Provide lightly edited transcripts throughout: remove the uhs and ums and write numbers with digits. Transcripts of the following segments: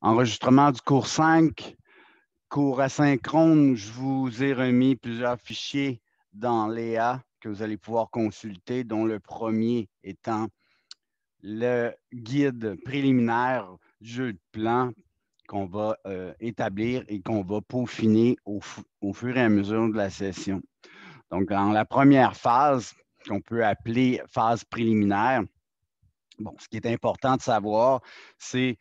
Enregistrement du cours 5, cours asynchrone. Je vous ai remis plusieurs fichiers dans Léa que vous allez pouvoir consulter, dont le premier étant le guide préliminaire du jeu de plan qu'on va établir et qu'on va peaufiner au fur et à mesure de la session. Donc, dans la première phase, qu'on peut appeler phase préliminaire, bon, ce qui est important de savoir, c'est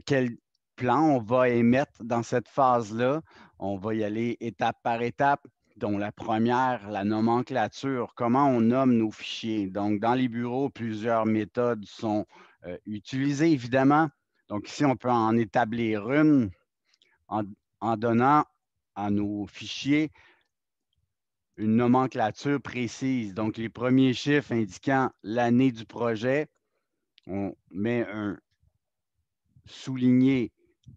quel plan on va émettre dans cette phase-là. On va y aller étape par étape, dont la première, la nomenclature, comment on nomme nos fichiers. Donc, dans les bureaux, plusieurs méthodes sont utilisées, évidemment. Donc, ici, on peut en établir une en donnant à nos fichiers une nomenclature précise. Donc, les premiers chiffres indiquant l'année du projet, on met un souligné,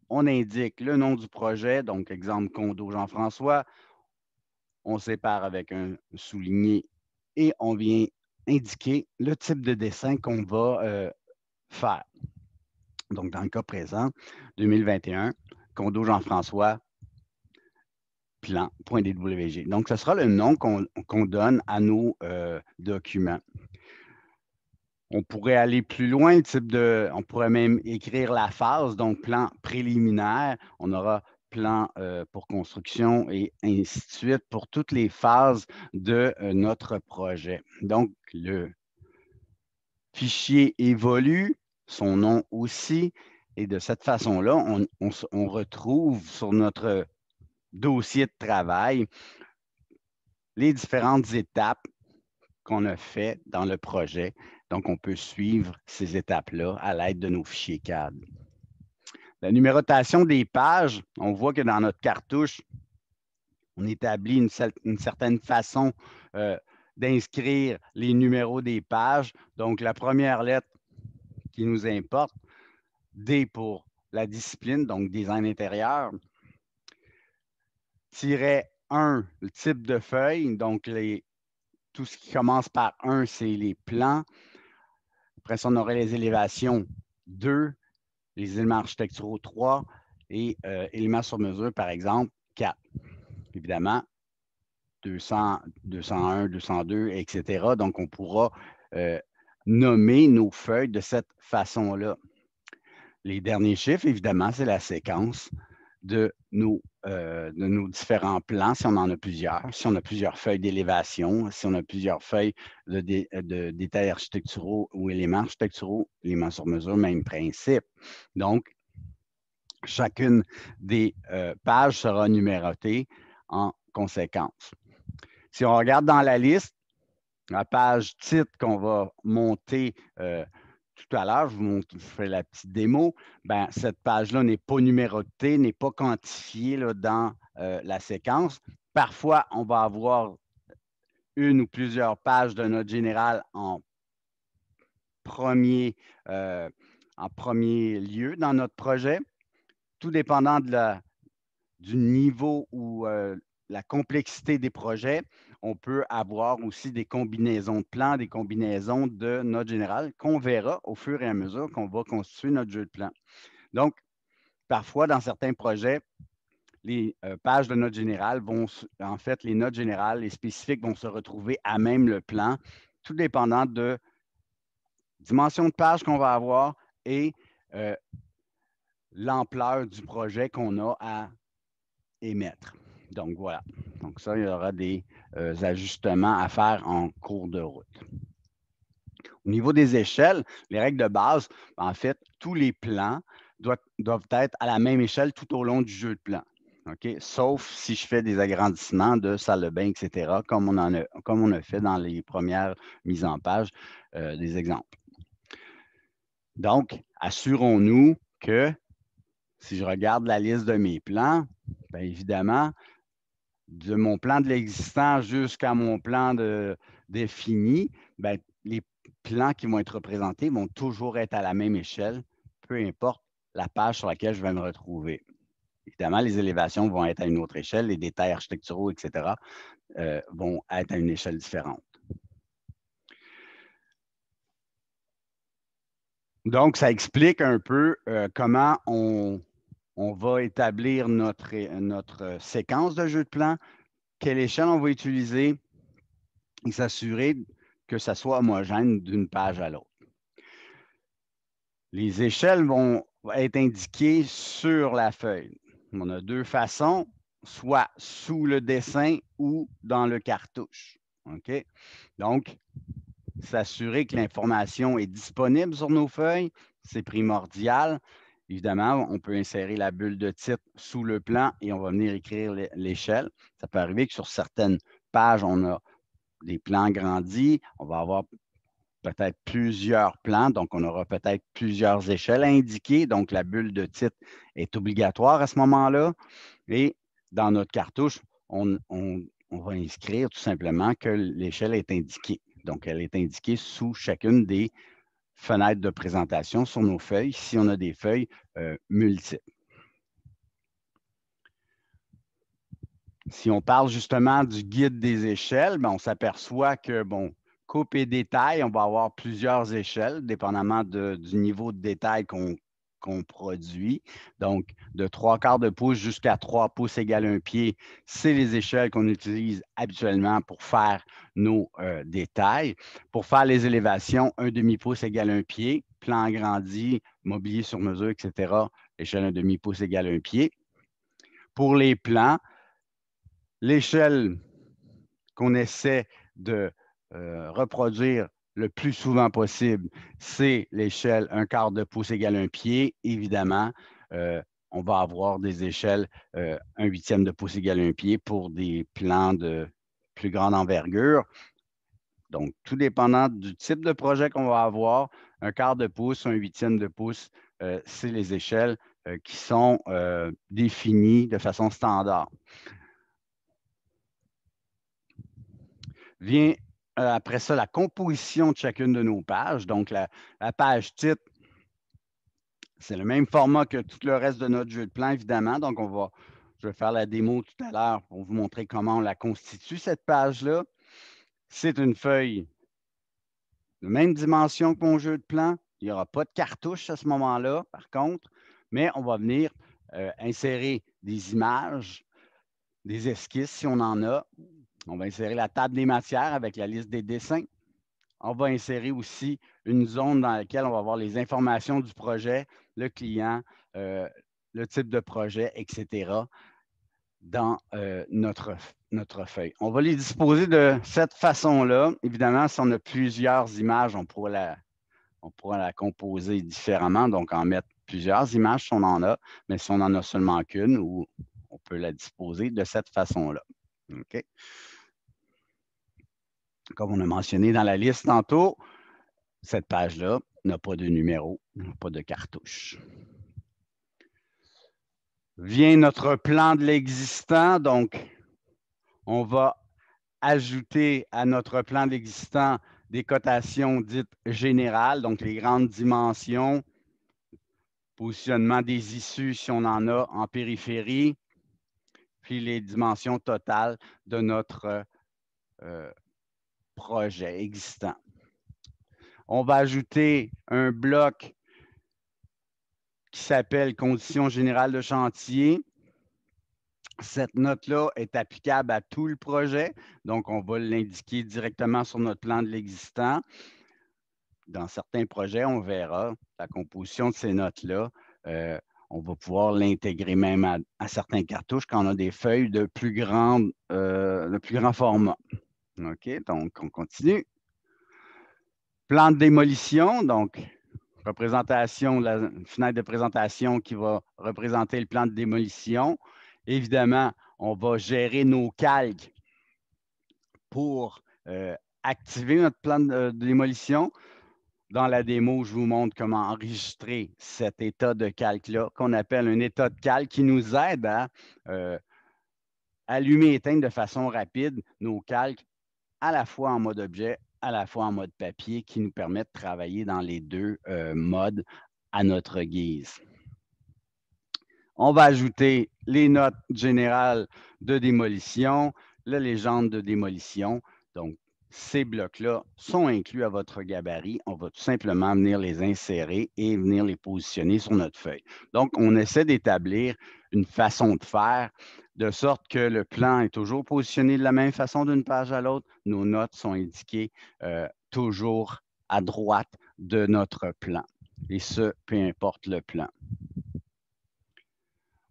on indique le nom du projet, donc exemple Condo Jean-François, on sépare avec un souligné et on vient indiquer le type de dessin qu'on va faire. Donc, dans le cas présent, 2021, Condo Jean-François, plan.dwg. Donc, ce sera le nom qu'on donne à nos documents. On pourrait aller plus loin, on pourrait même écrire la phase, donc plan préliminaire. On aura plan pour construction et ainsi de suite pour toutes les phases de notre projet. Donc, le fichier évolue, son nom aussi, et de cette façon-là, on retrouve sur notre dossier de travail les différentes étapes qu'on a fait dans le projet. Donc, on peut suivre ces étapes-là à l'aide de nos fichiers CAD. La numérotation des pages, on voit que dans notre cartouche, on établit une certaine façon d'inscrire les numéros des pages. Donc, la première lettre qui nous importe, D pour la discipline, donc design intérieur. Tiret 1, le type de feuille, donc tout ce qui commence par 1, c'est les plans. Après ça, on aurait les élévations 2, les éléments architecturaux 3 et éléments sur mesure, par exemple, 4. Évidemment, 200, 201, 202, etc. Donc, on pourra nommer nos feuilles de cette façon-là. Les derniers chiffres, évidemment, c'est la séquence de nos différents plans, si on en a plusieurs, si on a plusieurs feuilles d'élévation, si on a plusieurs feuilles de détails architecturaux ou éléments architecturaux, éléments sur mesure, même principe. Donc, chacune des pages sera numérotée en conséquence. Si on regarde dans la liste, la page titre qu'on va monter tout à l'heure, je vous fais la petite démo, ben, cette page-là n'est pas numérotée, n'est pas quantifiée là, dans la séquence. Parfois, on va avoir une ou plusieurs pages de note générale en premier lieu dans notre projet, tout dépendant du niveau ou la complexité des projets. On peut avoir aussi des combinaisons de plans, des combinaisons de notes générales qu'on verra au fur et à mesure qu'on va constituer notre jeu de plan. Donc, parfois, dans certains projets, les pages de notes générales vont, en fait, les notes générales, les spécifiques vont se retrouver à même le plan, tout dépendant de dimension de page qu'on va avoir et l'ampleur du projet qu'on a à émettre. Donc, voilà. Donc, ça, il y aura des ajustements à faire en cours de route. Au niveau des échelles, les règles de base, en fait, tous les plans doivent être à la même échelle tout au long du jeu de plan. Okay? Sauf si je fais des agrandissements de salle de bain, etc., comme on a fait dans les premières mises en page des exemples. Donc, assurons-nous que si je regarde la liste de mes plans, bien évidemment, de mon plan de l'existant jusqu'à mon plan défini, bien, les plans qui vont être représentés vont toujours être à la même échelle, peu importe la page sur laquelle je vais me retrouver. Évidemment, les élévations vont être à une autre échelle, les détails architecturaux, etc., vont être à une échelle différente. Donc, ça explique un peu comment on on va établir notre séquence de jeu de plan, quelle échelle on va utiliser et s'assurer que ça soit homogène d'une page à l'autre. Les échelles vont être indiquées sur la feuille. On a deux façons, soit sous le dessin ou dans le cartouche. OK? Donc, s'assurer que l'information est disponible sur nos feuilles, c'est primordial. Évidemment, on peut insérer la bulle de titre sous le plan et on va venir écrire l'échelle. Ça peut arriver que sur certaines pages, on a des plans grandis. On va avoir peut-être plusieurs plans, donc on aura peut-être plusieurs échelles à indiquer. Donc, la bulle de titre est obligatoire à ce moment-là. Et dans notre cartouche, on va inscrire tout simplement que l'échelle est indiquée. Donc, elle est indiquée sous chacune des fenêtres de présentation sur nos feuilles, si on a des feuilles multiples. Si on parle justement du guide des échelles, bien, on s'aperçoit que, bon, coupe et détail, on va avoir plusieurs échelles, dépendamment du niveau de détail qu'on produit. Donc, de 3/4 de pouce jusqu'à 3 pouces égale 1 pied, c'est les échelles qu'on utilise habituellement pour faire nos détails. Pour faire les élévations, 1/2 pouce égale 1 pied, plan agrandi, mobilier sur mesure, etc. Échelle 1/2 pouce égale 1 pied. Pour les plans, l'échelle qu'on essaie de reproduire le plus souvent possible, c'est l'échelle 1/4 de pouce égale 1 pied. Évidemment, on va avoir des échelles 1/8 de pouce égale 1 pied pour des plans de plus grande envergure. Donc, tout dépendant du type de projet qu'on va avoir, 1/4 de pouce, 1/8 de pouce, c'est les échelles qui sont définies de façon standard. Vient après ça la composition de chacune de nos pages. Donc, la page titre, c'est le même format que tout le reste de notre jeu de plan, évidemment. Donc, je vais faire la démo tout à l'heure pour vous montrer comment on la constitue, cette page-là. C'est une feuille de même dimension que mon jeu de plan. Il n'y aura pas de cartouche à ce moment-là, par contre, mais on va venir insérer des images, des esquisses si on en a. On va insérer la table des matières avec la liste des dessins. On va insérer aussi une zone dans laquelle on va avoir les informations du projet, le client, le type de projet, etc. dans notre feuille. On va les disposer de cette façon-là. Évidemment, si on a plusieurs images, on pourra la composer différemment, donc en mettre plusieurs images si on en a, mais si on n'en a seulement qu'une, on peut la disposer de cette façon-là. OK? Comme on a mentionné dans la liste tantôt, cette page-là n'a pas de numéro, n'a pas de cartouche. Vient notre plan de l'existant. Donc, on va ajouter à notre plan de l'existant des cotations dites générales, donc les grandes dimensions, positionnement des issues si on en a en périphérie, puis les dimensions totales de notre projet existant. On va ajouter un bloc qui s'appelle conditions générales de chantier. Cette note-là est applicable à tout le projet, donc on va l'indiquer directement sur notre plan de l'existant. Dans certains projets, on verra la composition de ces notes-là. On va pouvoir l'intégrer même à certains cartouches quand on a des feuilles de plus grand format. OK, donc on continue. Plan de démolition, donc représentation, la fenêtre de présentation qui va représenter le plan de démolition. Évidemment, on va gérer nos calques pour activer notre plan de démolition. Dans la démo, je vous montre comment enregistrer cet état de calque-là, qu'on appelle un état de calque, qui nous aide à allumer et éteindre de façon rapide nos calques, à la fois en mode objet, à la fois en mode papier, qui nous permet de travailler dans les deux modes à notre guise. On va ajouter les notes générales de démolition, la légende de démolition. Donc, ces blocs-là sont inclus à votre gabarit. On va tout simplement venir les insérer et venir les positionner sur notre feuille. Donc, on essaie d'établir une façon de faire de sorte que le plan est toujours positionné de la même façon d'une page à l'autre. Nos notes sont indiquées toujours à droite de notre plan. Et ce, peu importe le plan.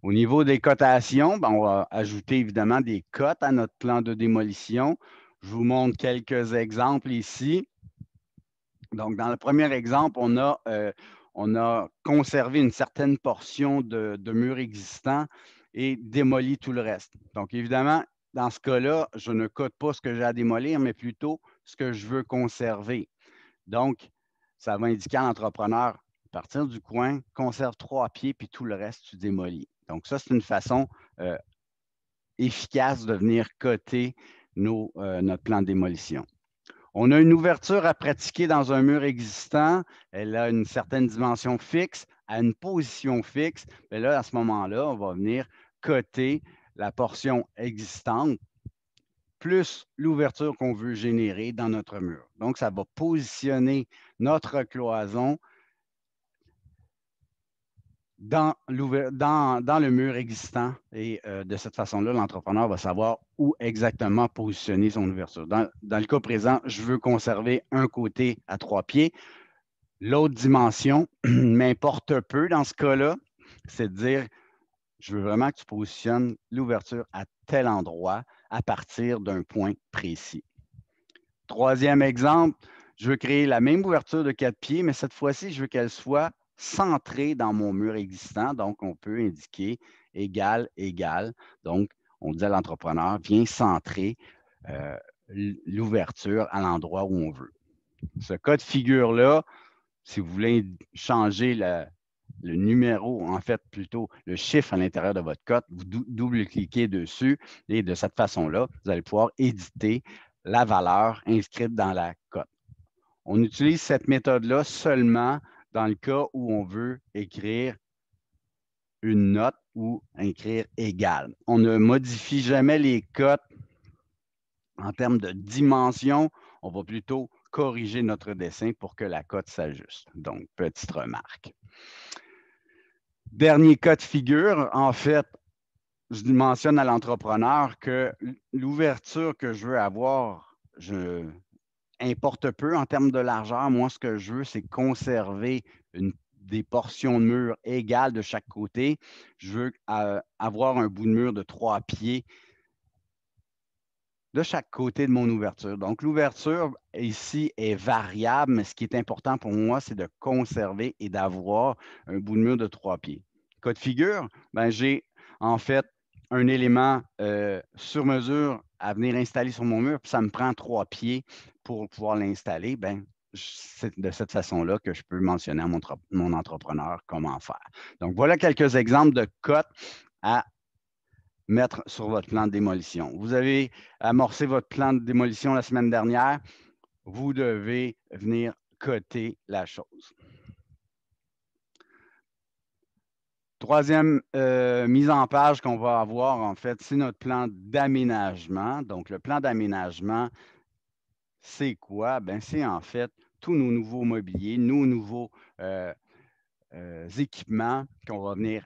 Au niveau des cotations, ben, on va ajouter évidemment des cotes à notre plan de démolition. Je vous montre quelques exemples ici. Donc, dans le premier exemple, on a conservé une certaine portion de murs existants et démoli tout le reste. Donc, évidemment, dans ce cas-là, je ne cote pas ce que j'ai à démolir, mais plutôt ce que je veux conserver. Donc, ça va indiquer à l'entrepreneur, à partir du coin, conserve 3 pieds, puis tout le reste, tu démolis. Donc, ça, c'est une façon efficace de venir coter notre plan de démolition. On a une ouverture à pratiquer dans un mur existant. Elle a une certaine dimension fixe, à une position fixe. Mais là, à ce moment-là, on va venir coter la portion existante plus l'ouverture qu'on veut générer dans notre mur. Donc, ça va positionner notre cloison dans le mur existant. Et de cette façon-là, l'entrepreneur va savoir où exactement positionner son ouverture. Dans le cas présent, je veux conserver un côté à 3 pieds. L'autre dimension m'importe peu dans ce cas-là, c'est de dire, je veux vraiment que tu positionnes l'ouverture à tel endroit à partir d'un point précis. Troisième exemple, je veux créer la même ouverture de 4 pieds, mais cette fois-ci, je veux qu'elle soit centrée dans mon mur existant. Donc, on peut indiquer égal, égal. Donc, on dit à l'entrepreneur, viens centrer l'ouverture à l'endroit où on veut. Ce cas de figure-là, si vous voulez changer le numéro, en fait, plutôt le chiffre à l'intérieur de votre cote, vous double-cliquez dessus et de cette façon-là, vous allez pouvoir éditer la valeur inscrite dans la cote. On utilise cette méthode-là seulement dans le cas où on veut écrire une note ou écrire égal. On ne modifie jamais les cotes en termes de dimension. On va plutôt corriger notre dessin pour que la cote s'ajuste. Donc, petite remarque. Dernier cas de figure, en fait, je mentionne à l'entrepreneur que l'ouverture que je veux avoir, importe peu en termes de largeur. Moi, ce que je veux, c'est conserver des portions de mur égales de chaque côté. Je veux avoir un bout de mur de 3 pieds de chaque côté de mon ouverture. Donc, l'ouverture ici est variable, mais ce qui est important pour moi, c'est de conserver et d'avoir un bout de mur de 3 pieds. Cas de figure, ben, j'ai en fait un élément sur mesure à venir installer sur mon mur, puis ça me prend 3 pieds pour pouvoir l'installer. Ben, c'est de cette façon-là que je peux mentionner à mon entrepreneur comment faire. Donc, voilà quelques exemples de cotes à mettre sur votre plan de démolition. Vous avez amorcé votre plan de démolition la semaine dernière. Vous devez venir coter la chose. Troisième mise en page qu'on va avoir, en fait, c'est notre plan d'aménagement. Donc, le plan d'aménagement, c'est quoi? Ben, c'est en fait tous nos nouveaux mobiliers, nos nouveaux équipements qu'on va venir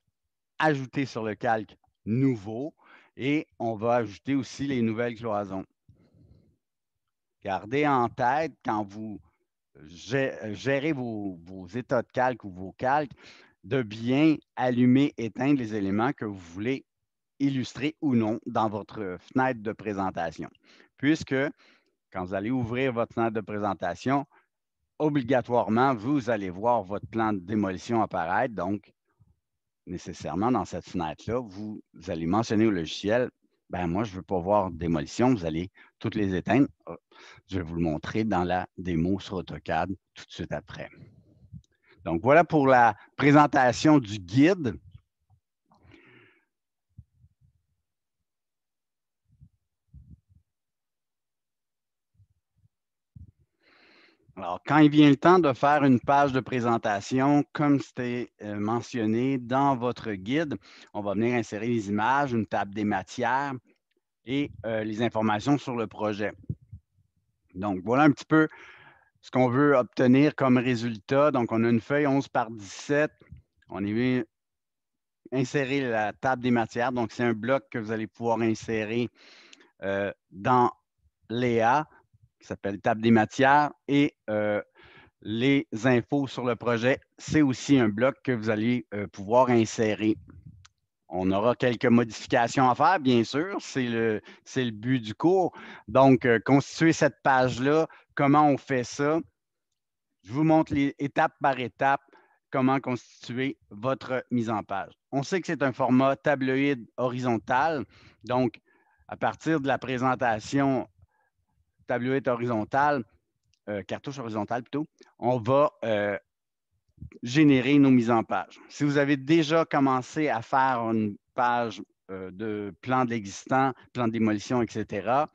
ajouter sur le calque nouveau et on va ajouter aussi les nouvelles cloisons. Gardez en tête quand vous gérez vos états de calque ou vos calques, de bien allumer, éteindre les éléments que vous voulez illustrer ou non dans votre fenêtre de présentation. Puisque quand vous allez ouvrir votre fenêtre de présentation, obligatoirement, vous allez voir votre plan de démolition apparaître. Donc, nécessairement, dans cette fenêtre-là, vous allez mentionner au logiciel, ben moi, je ne veux pas voir démolition, vous allez toutes les éteindre. Je vais vous le montrer dans la démo sur AutoCAD tout de suite après. Donc, voilà pour la présentation du guide. Alors, quand il vient le temps de faire une page de présentation, comme c'était mentionné dans votre guide, on va venir insérer les images, une table des matières et les informations sur le projet. Donc, voilà un petit peu ce qu'on veut obtenir comme résultat. Donc, on a une feuille 11 par 17. On est venu insérer la table des matières. Donc, c'est un bloc que vous allez pouvoir insérer dans Léa, qui s'appelle table des matières. Et les infos sur le projet, c'est aussi un bloc que vous allez pouvoir insérer. On aura quelques modifications à faire, bien sûr, c'est le but du cours. Donc, constituer cette page-là, comment on fait ça? Je vous montre les étape par étape comment constituer votre mise en page. On sait que c'est un format tabloïd horizontal. Donc, à partir de la présentation tabloïd horizontal, cartouche horizontale plutôt, on va générer nos mises en page. Si vous avez déjà commencé à faire une page de plan de l'existant, plan de démolition, etc.,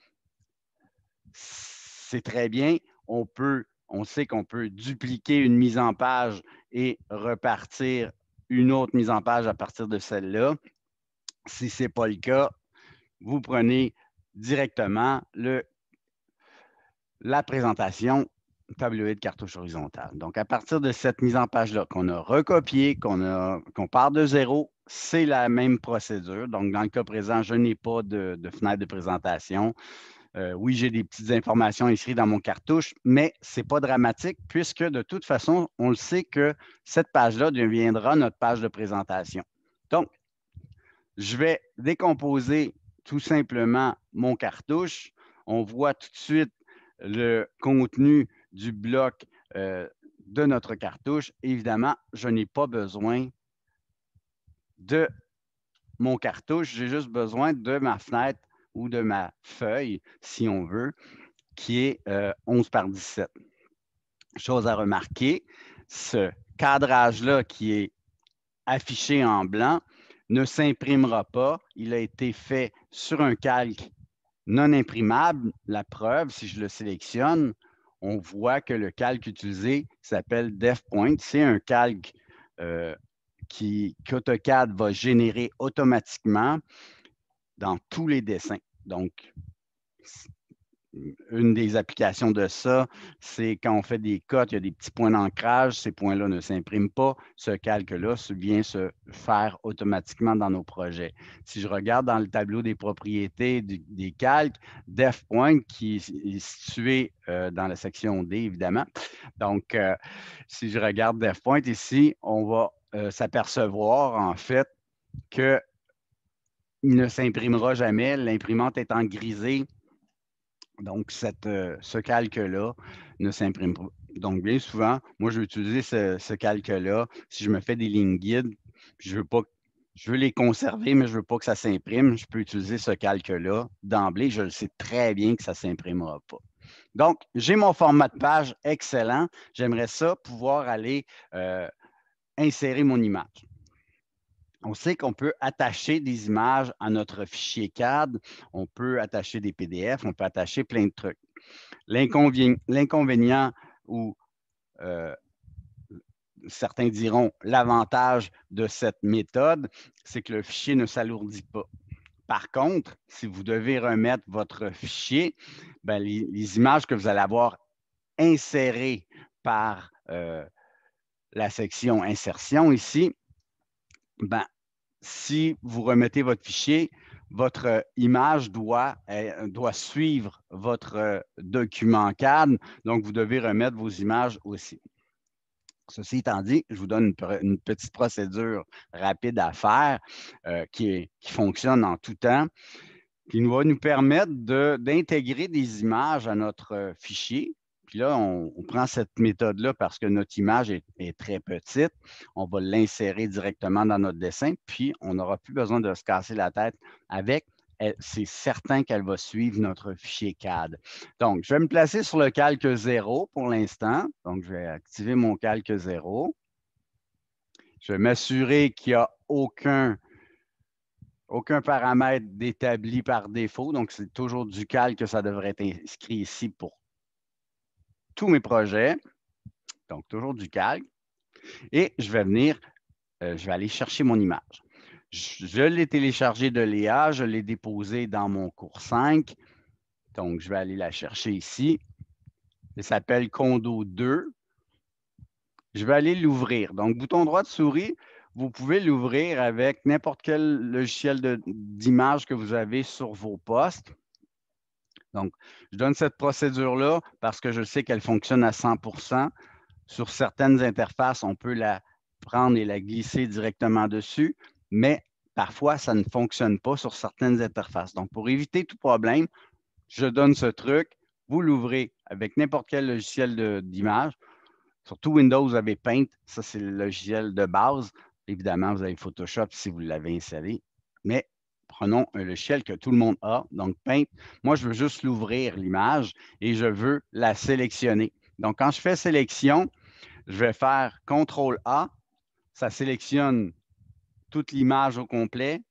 c'est très bien. On sait qu'on peut dupliquer une mise en page et repartir une autre mise en page à partir de celle-là. Si ce n'est pas le cas, vous prenez directement la présentation tabloïd cartouche horizontale. Donc, à partir de cette mise en page-là qu'on a recopiée, qu'on part de zéro, c'est la même procédure. Donc, dans le cas présent, je n'ai pas de fenêtre de présentation. Oui, j'ai des petites informations inscrites dans mon cartouche, mais ce n'est pas dramatique puisque de toute façon, on le sait que cette page-là deviendra notre page de présentation. Donc, je vais décomposer tout simplement mon cartouche. On voit tout de suite le contenu du bloc de notre cartouche. Évidemment, je n'ai pas besoin de mon cartouche, j'ai juste besoin de ma fenêtre ou de ma feuille, si on veut, qui est 11 par 17. Chose à remarquer, ce cadrage-là qui est affiché en blanc ne s'imprimera pas. Il a été fait sur un calque non imprimable. La preuve, si je le sélectionne, on voit que le calque utilisé s'appelle DefPoint. C'est un calque qu'AutoCAD va générer automatiquement dans tous les dessins. Donc, une des applications de ça, c'est quand on fait des cotes, il y a des petits points d'ancrage, ces points-là ne s'impriment pas. Ce calque-là vient se faire automatiquement dans nos projets. Si je regarde dans le tableau des propriétés des calques, DefPoint, qui est situé dans la section D, évidemment. Donc, si je regarde DefPoint ici, on va s'apercevoir en fait qu'il ne s'imprimera jamais. L'imprimante est en grisé. Donc, ce calque-là ne s'imprime pas. Donc, bien souvent, moi, je vais utiliser ce calque-là. Si je me fais des lignes guides, je veux les conserver, mais je ne veux pas que ça s'imprime, je peux utiliser ce calque-là. D'emblée, je le sais très bien que ça ne s'imprimera pas. Donc, j'ai mon format de page excellent. J'aimerais ça pouvoir aller insérer mon image. On sait qu'on peut attacher des images à notre fichier CAD, on peut attacher des PDF, on peut attacher plein de trucs. L'inconvénient ou certains diront l'avantage de cette méthode, c'est que le fichier ne s'alourdit pas. Par contre, si vous devez remettre votre fichier, ben les images que vous allez avoir insérées par la section insertion ici, ben, si vous remettez votre fichier, votre image doit suivre votre document CAD, donc vous devez remettre vos images aussi. Ceci étant dit, je vous donne une petite procédure rapide à faire qui fonctionne en tout temps, qui va nous permettre d'intégrer des images à notre fichier. Puis là, on prend cette méthode-là parce que notre image est très petite. On va l'insérer directement dans notre dessin, puis on n'aura plus besoin de se casser la tête avec. C'est certain qu'elle va suivre notre fichier CAD. Donc, je vais me placer sur le calque 0 pour l'instant. Donc, je vais activer mon calque 0. Je vais m'assurer qu'il n'y a aucun paramètre d'établi par défaut. Donc, c'est toujours du calque que ça devrait être inscrit ici pour tous mes projets. Donc, toujours du calque. Et je vais venir, je vais aller chercher mon image. Je l'ai téléchargé de Léa, je l'ai déposé dans mon cours 5. Donc, je vais aller la chercher ici. Il s'appelle Condo 2. Je vais aller l'ouvrir. Donc, bouton droit de souris, vous pouvez l'ouvrir avec n'importe quel logiciel d'image que vous avez sur vos postes. Donc, je donne cette procédure-là parce que je sais qu'elle fonctionne à 100%. Sur certaines interfaces, on peut la prendre et la glisser directement dessus, mais parfois, ça ne fonctionne pas sur certaines interfaces. Donc, pour éviter tout problème, je donne ce truc, vous l'ouvrez avec n'importe quel logiciel d'image. Surtout Windows, vous avez Paint, ça c'est le logiciel de base. Évidemment, vous avez Photoshop si vous l'avez installé, mais prenons un logiciel que tout le monde a, donc Paint. Moi, je veux juste l'ouvrir, l'image, et je veux la sélectionner. Donc, quand je fais sélection, je vais faire CTRL-A, ça sélectionne toute l'image au complet.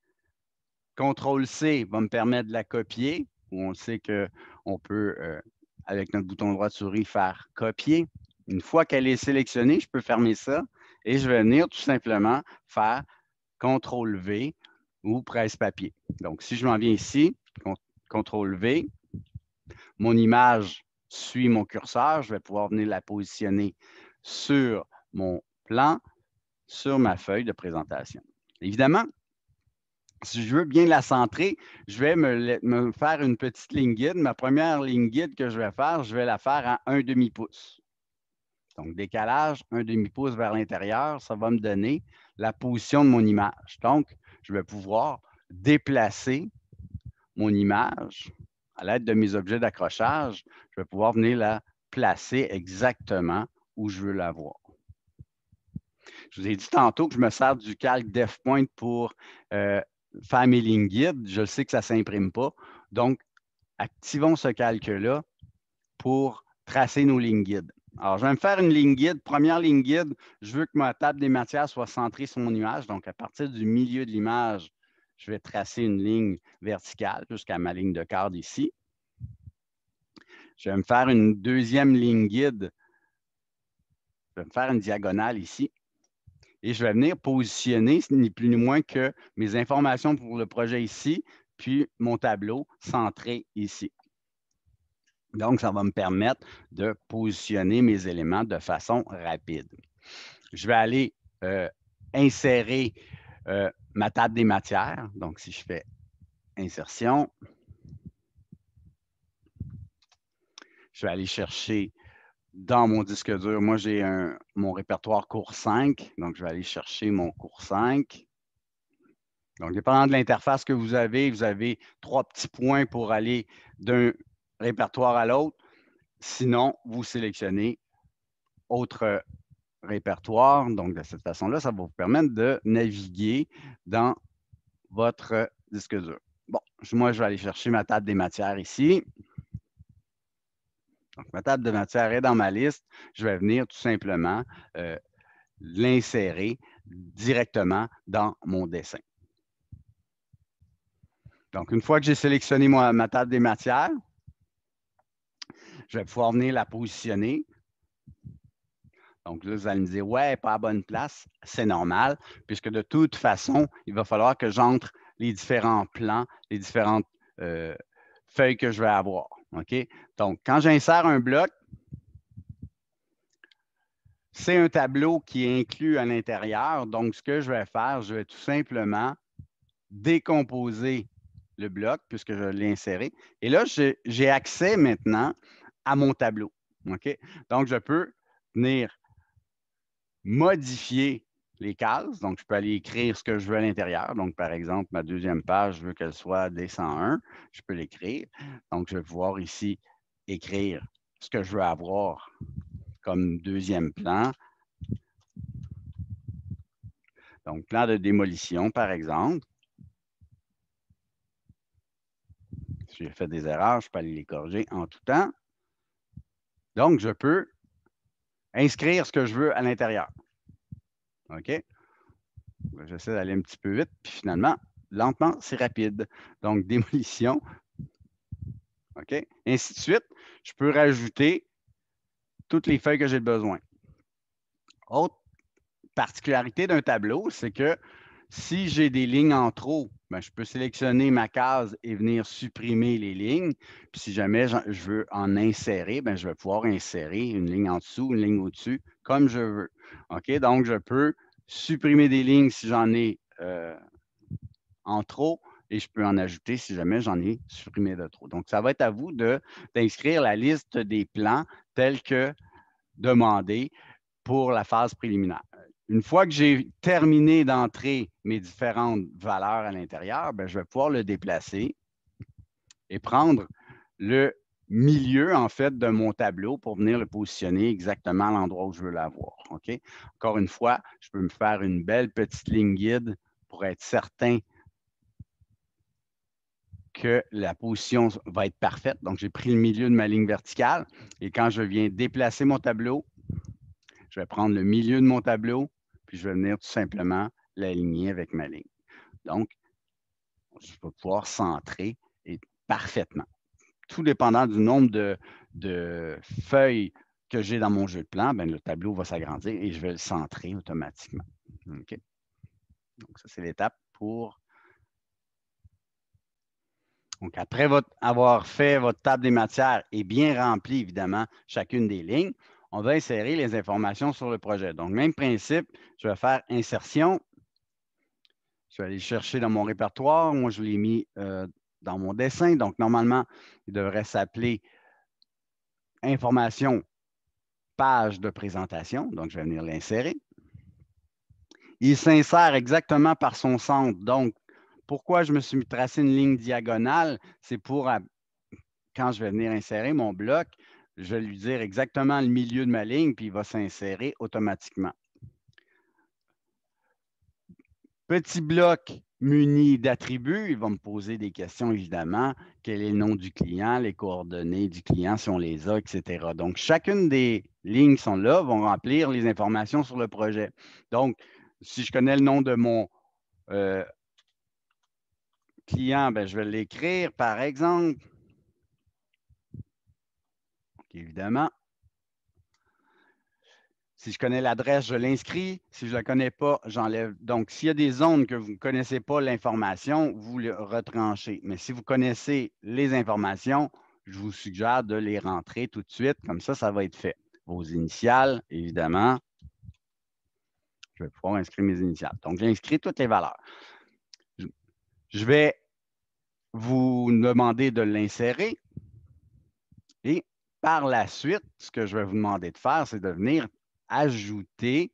CTRL-C va me permettre de la copier, où on sait qu'on peut, avec notre bouton droit de souris, faire copier. Une fois qu'elle est sélectionnée, je peux fermer ça et je vais venir tout simplement faire CTRL-V ou presse-papier. Donc, si je m'en viens ici, CTRL-V, mon image suit mon curseur, je vais pouvoir venir la positionner sur mon plan, sur ma feuille de présentation. Évidemment, si je veux bien la centrer, je vais me faire une petite ligne guide. Ma première ligne guide que je vais faire, je vais la faire à 1/2 pouce. Donc, décalage, 1/2 pouce vers l'intérieur, ça va me donner la position de mon image. Donc, je vais pouvoir déplacer mon image à l'aide de mes objets d'accrochage. Je vais pouvoir venir la placer exactement où je veux la voir. Je vous ai dit tantôt que je me sers du calque DefPoint pour faire mes lignes guides. Je sais que ça ne s'imprime pas. Donc, activons ce calque-là pour tracer nos lignes guides. Alors, je vais me faire une ligne guide. Première ligne guide, je veux que ma table des matières soit centrée sur mon image. Donc, à partir du milieu de l'image, je vais tracer une ligne verticale jusqu'à ma ligne de cadre ici. Je vais me faire une deuxième ligne guide. Je vais me faire une diagonale ici. Et je vais venir positionner, ni plus ni moins que mes informations pour le projet ici, puis mon tableau centré ici. Donc, ça va me permettre de positionner mes éléments de façon rapide. Je vais aller insérer ma table des matières. Donc, si je fais insertion, je vais aller chercher dans mon disque dur. Moi, j'ai mon répertoire cours 5. Donc, je vais aller chercher mon cours 5. Donc, dépendant de l'interface que vous avez 3 petits points pour aller d'un répertoire à l'autre. Sinon, vous sélectionnez autre répertoire. Donc, de cette façon-là, ça va vous permettre de naviguer dans votre disque dur. Bon, moi, je vais aller chercher ma table des matières ici. Donc, ma table de matières est dans ma liste. Je vais venir tout simplement l'insérer directement dans mon dessin. Donc, une fois que j'ai sélectionné ma table des matières, je vais pouvoir venir la positionner. Donc là, vous allez me dire, ouais, pas à bonne place. C'est normal, puisque de toute façon, il va falloir que j'entre les différents plans, les différentes feuilles que je vais avoir. OK? Donc, quand j'insère un bloc, c'est un tableau qui est inclus à l'intérieur. Donc, ce que je vais faire, je vais tout simplement décomposer le bloc puisque je l'ai inséré. Et là, j'ai accès maintenant à mon tableau. OK? Donc, je peux venir modifier les cases. Donc, je peux aller écrire ce que je veux à l'intérieur. Donc, par exemple, ma deuxième page, je veux qu'elle soit D101. Je peux l'écrire. Donc, je vais pouvoir ici écrire ce que je veux avoir comme deuxième plan. Donc, plan de démolition, par exemple. Si j'ai fait des erreurs, je peux aller les corriger en tout temps. Donc, je peux inscrire ce que je veux à l'intérieur. OK? J'essaie d'aller un petit peu vite, puis finalement, lentement, c'est rapide. Donc, démolition. OK? Ainsi de suite, je peux rajouter toutes les feuilles que j'ai besoin. Autre particularité d'un tableau, c'est que Si j'ai des lignes en trop, ben, je peux sélectionner ma case et venir supprimer les lignes. Puis si jamais je veux en insérer, ben, je vais pouvoir insérer une ligne en dessous, une ligne au-dessus, comme je veux. OK? Donc, je peux supprimer des lignes si j'en ai en trop et je peux en ajouter si jamais j'en ai supprimé de trop. Donc, ça va être à vous d'inscrire la liste des plans tels que demandé pour la phase préliminaire. Une fois que j'ai terminé d'entrer mes différentes valeurs à l'intérieur, ben, je vais pouvoir le déplacer et prendre le milieu, en fait, de mon tableau pour venir le positionner exactement à l'endroit où je veux l'avoir. OK? Encore une fois, je peux me faire une belle petite ligne guide pour être certain que la position va être parfaite. Donc, j'ai pris le milieu de ma ligne verticale et quand je viens déplacer mon tableau, je vais prendre le milieu de mon tableau, puis je vais venir tout simplement l'aligner avec ma ligne. Donc, je vais pouvoir centrer et parfaitement. Tout dépendant du nombre de feuilles que j'ai dans mon jeu de plan, bien, le tableau va s'agrandir et je vais le centrer automatiquement. OK? Donc, ça, c'est l'étape pour... Donc, après avoir fait votre table des matières et bien rempli, évidemment, chacune des lignes, on va insérer les informations sur le projet. Donc, même principe, je vais faire insertion. Je vais aller chercher dans mon répertoire. Moi, je l'ai mis dans mon dessin. Donc, normalement, il devrait s'appeler information, page de présentation. Donc, je vais venir l'insérer. Il s'insère exactement par son centre. Donc, pourquoi je me suis tracé une ligne diagonale? C'est pour, quand je vais venir insérer mon bloc, je vais lui dire exactement le milieu de ma ligne, puis il va s'insérer automatiquement. Petit bloc muni d'attributs, il va me poser des questions, évidemment. Quel est le nom du client, les coordonnées du client, si on les a, etc. Donc, chacune des lignes qui sont là vont remplir les informations sur le projet. Donc, si je connais le nom de mon client, ben, je vais l'écrire, par exemple. Donc, évidemment. Si je connais l'adresse, je l'inscris. Si je ne la connais pas, j'enlève. Donc, s'il y a des zones que vous ne connaissez pas l'information, vous le retranchez. Mais si vous connaissez les informations, je vous suggère de les rentrer tout de suite. Comme ça va être fait. Vos initiales, évidemment. Je vais pouvoir inscrire mes initiales. Donc, j'ai inscrit toutes les valeurs. Je vais vous demander de l'insérer. Et par la suite, ce que je vais vous demander de faire, c'est de venir ajouter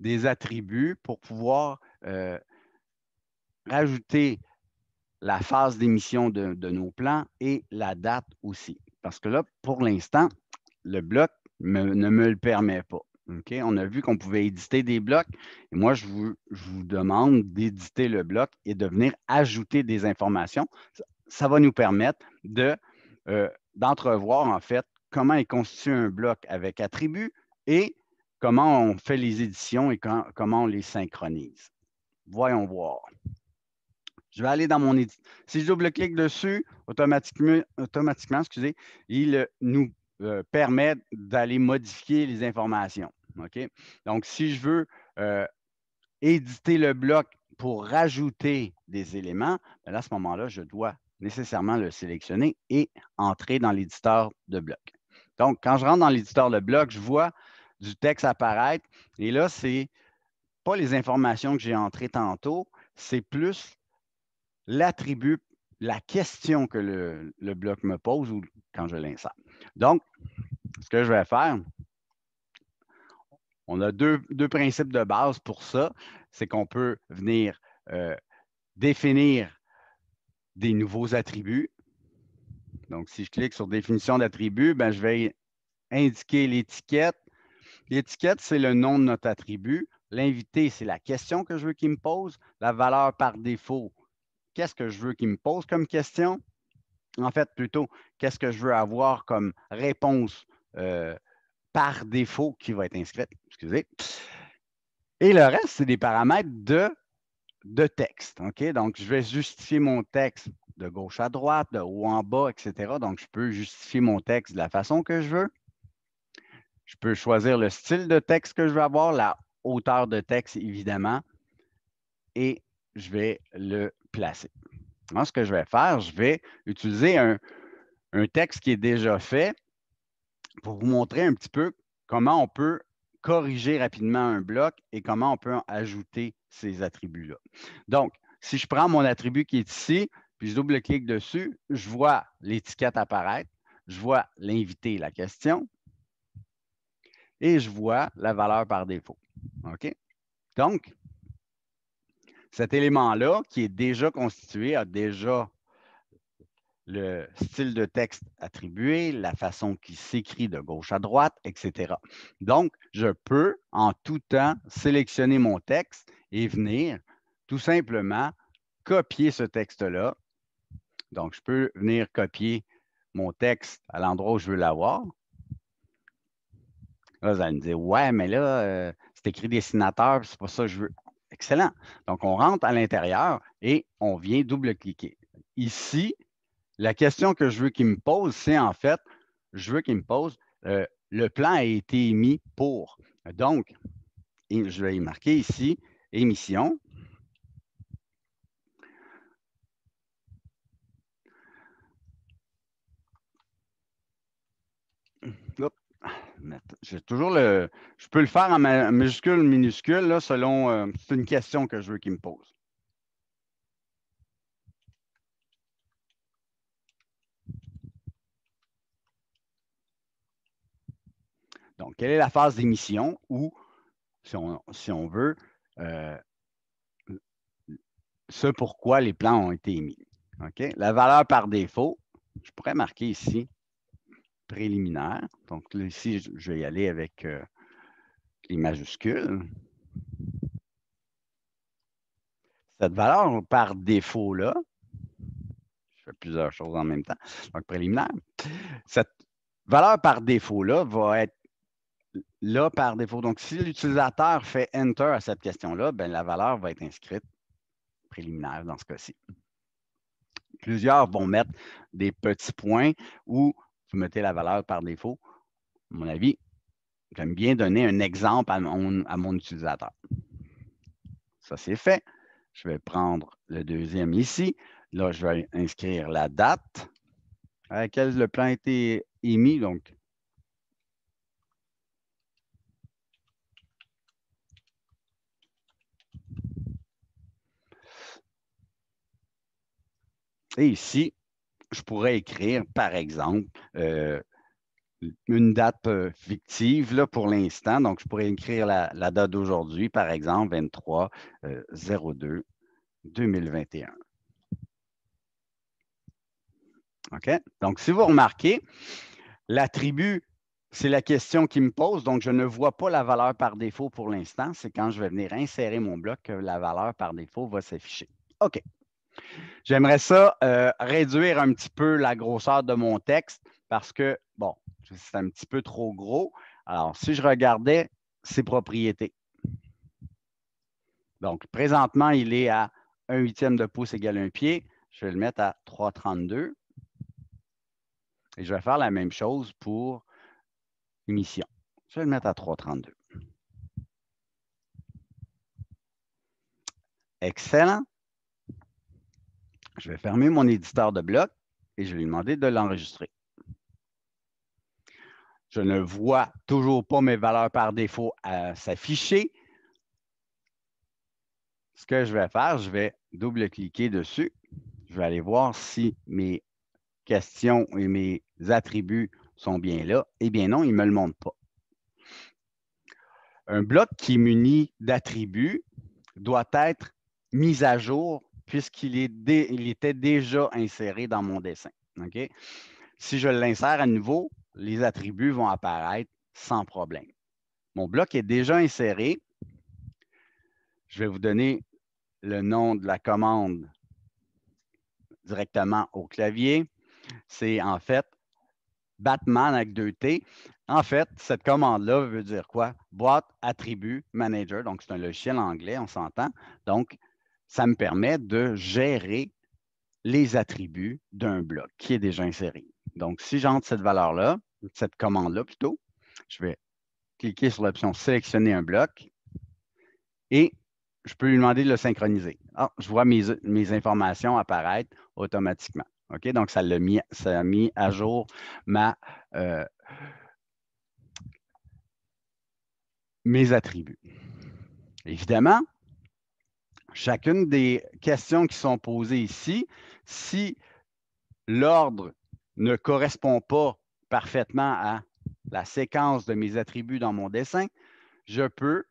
des attributs pour pouvoir rajouter la phase d'émission de nos plans et la date aussi. Parce que là, pour l'instant, le bloc ne me le permet pas. Okay? On a vu qu'on pouvait éditer des blocs. Et moi, je vous demande d'éditer le bloc et de venir ajouter des informations. Ça va nous permettre d'entrevoir, en fait, comment est constitué un bloc avec attributs et comment on fait les éditions et comment on les synchronise. Voyons voir. Je vais aller dans mon éditeur. Si je double-clique dessus, automatiquement, excusez, il nous permet d'aller modifier les informations. OK? Donc, si je veux éditer le bloc pour rajouter des éléments, bien là, à ce moment-là, je dois nécessairement le sélectionner et entrer dans l'éditeur de bloc. Donc, quand je rentre dans l'éditeur de bloc, je vois du texte apparaître. Et là, ce n'est pas les informations que j'ai entrées tantôt, c'est plus l'attribut, la question que le bloc me pose ou quand je l'insère. Donc, ce que je vais faire, on a deux principes de base pour ça, c'est qu'on peut venir définir des nouveaux attributs. Donc, si je clique sur définition d'attribut, ben, je vais indiquer l'étiquette. L'étiquette, c'est le nom de notre attribut. L'invité, c'est la question que je veux qu'il me pose. La valeur par défaut, qu'est-ce que je veux qu'il me pose comme question? En fait, plutôt, qu'est-ce que je veux avoir comme réponse par défaut qui va être inscrite? Excusez. Et le reste, c'est des paramètres de texte. OK? Donc, je vais justifier mon texte de gauche à droite, de haut en bas, etc. Donc, je peux justifier mon texte de la façon que je veux. Je peux choisir le style de texte que je veux avoir, la hauteur de texte, évidemment. et je vais le placer. Alors, ce que je vais faire, je vais utiliser un texte qui est déjà fait pour vous montrer un petit peu comment on peut corriger rapidement un bloc et comment on peut ajouter ces attributs-là. Donc, si je prends mon attribut qui est ici, puis je double-clique dessus, je vois l'étiquette apparaître, je vois l'invité, la question, et je vois la valeur par défaut. OK? Donc, cet élément-là, qui est déjà constitué, a déjà le style de texte attribué, la façon qu'il s'écrit de gauche à droite, etc. Donc, je peux en tout temps sélectionner mon texte et venir tout simplement copier ce texte-là. Donc, je peux venir copier mon texte à l'endroit où je veux l'avoir. Là, vous allez me dire, ouais, mais là, c'est écrit dessinateur, c'est pas ça que je veux. Excellent. Donc, on rentre à l'intérieur et on vient double-cliquer. Ici, la question que je veux qu'il me pose, c'est en fait, je veux qu'il me pose, le plan a été émis pour. Donc, je vais y marquer ici, émission. J'ai toujours je peux le faire en majuscule, minuscule, là, selon, c'est une question que je veux qu'il me pose. Donc, quelle est la phase d'émission ou, si on veut, ce pourquoi les plans ont été émis. OK? La valeur par défaut, je pourrais marquer ici préliminaire. Donc, là, ici, je vais y aller avec les majuscules. Cette valeur par défaut-là, je fais plusieurs choses en même temps, donc préliminaire, cette valeur par défaut-là va être là par défaut. Donc, si l'utilisateur fait Enter à cette question-là, ben, la valeur va être inscrite préliminaire dans ce cas-ci. Plusieurs vont mettre des petits points où vous mettez la valeur par défaut. À mon avis, j'aime bien donner un exemple à mon utilisateur. Ça, c'est fait. Je vais prendre le deuxième ici. Là, je vais inscrire la date à laquelle le plan a été émis. Donc, et ici, je pourrais écrire, par exemple, une date fictive là, pour l'instant. Donc, je pourrais écrire la date d'aujourd'hui, par exemple, 23-02-2021. OK? Donc, si vous remarquez, l'attribut, c'est la question qui me pose. Donc, je ne vois pas la valeur par défaut pour l'instant. C'est quand je vais venir insérer mon bloc que la valeur par défaut va s'afficher. OK. J'aimerais ça réduire un petit peu la grosseur de mon texte parce que, bon, c'est un petit peu trop gros. Alors, si je regardais ses propriétés. Donc, présentement, il est à 1/8 de pouce égale 1 pied. Je vais le mettre à 3,32. Et je vais faire la même chose pour émission. Je vais le mettre à 3,32. Excellent. Je vais fermer mon éditeur de bloc et je vais lui demander de l'enregistrer. Je ne vois toujours pas mes valeurs par défaut s'afficher. Ce que je vais faire, je vais double-cliquer dessus. Je vais aller voir si mes questions et mes attributs sont bien là. Eh bien non, il ne me le montre pas. Un bloc qui est muni d'attributs doit être mis à jour puisqu'il était déjà inséré dans mon dessin. Okay? Si je l'insère à nouveau, les attributs vont apparaître sans problème. Mon bloc est déjà inséré. Je vais vous donner le nom de la commande directement au clavier. C'est en fait Batman avec 2 T. En fait, cette commande-là veut dire quoi? Boîte attribut manager. Donc, c'est un logiciel anglais, on s'entend. Donc, ça me permet de gérer les attributs d'un bloc qui est déjà inséré. Donc, si j'entre cette valeur-là, cette commande-là plutôt, je vais cliquer sur l'option sélectionner un bloc et je peux lui demander de le synchroniser. Ah, je vois mes informations apparaître automatiquement. OK? Donc, ça a mis à jour mes attributs. Évidemment, chacune des questions qui sont posées ici, si l'ordre ne correspond pas parfaitement à la séquence de mes attributs dans mon dessin, je peux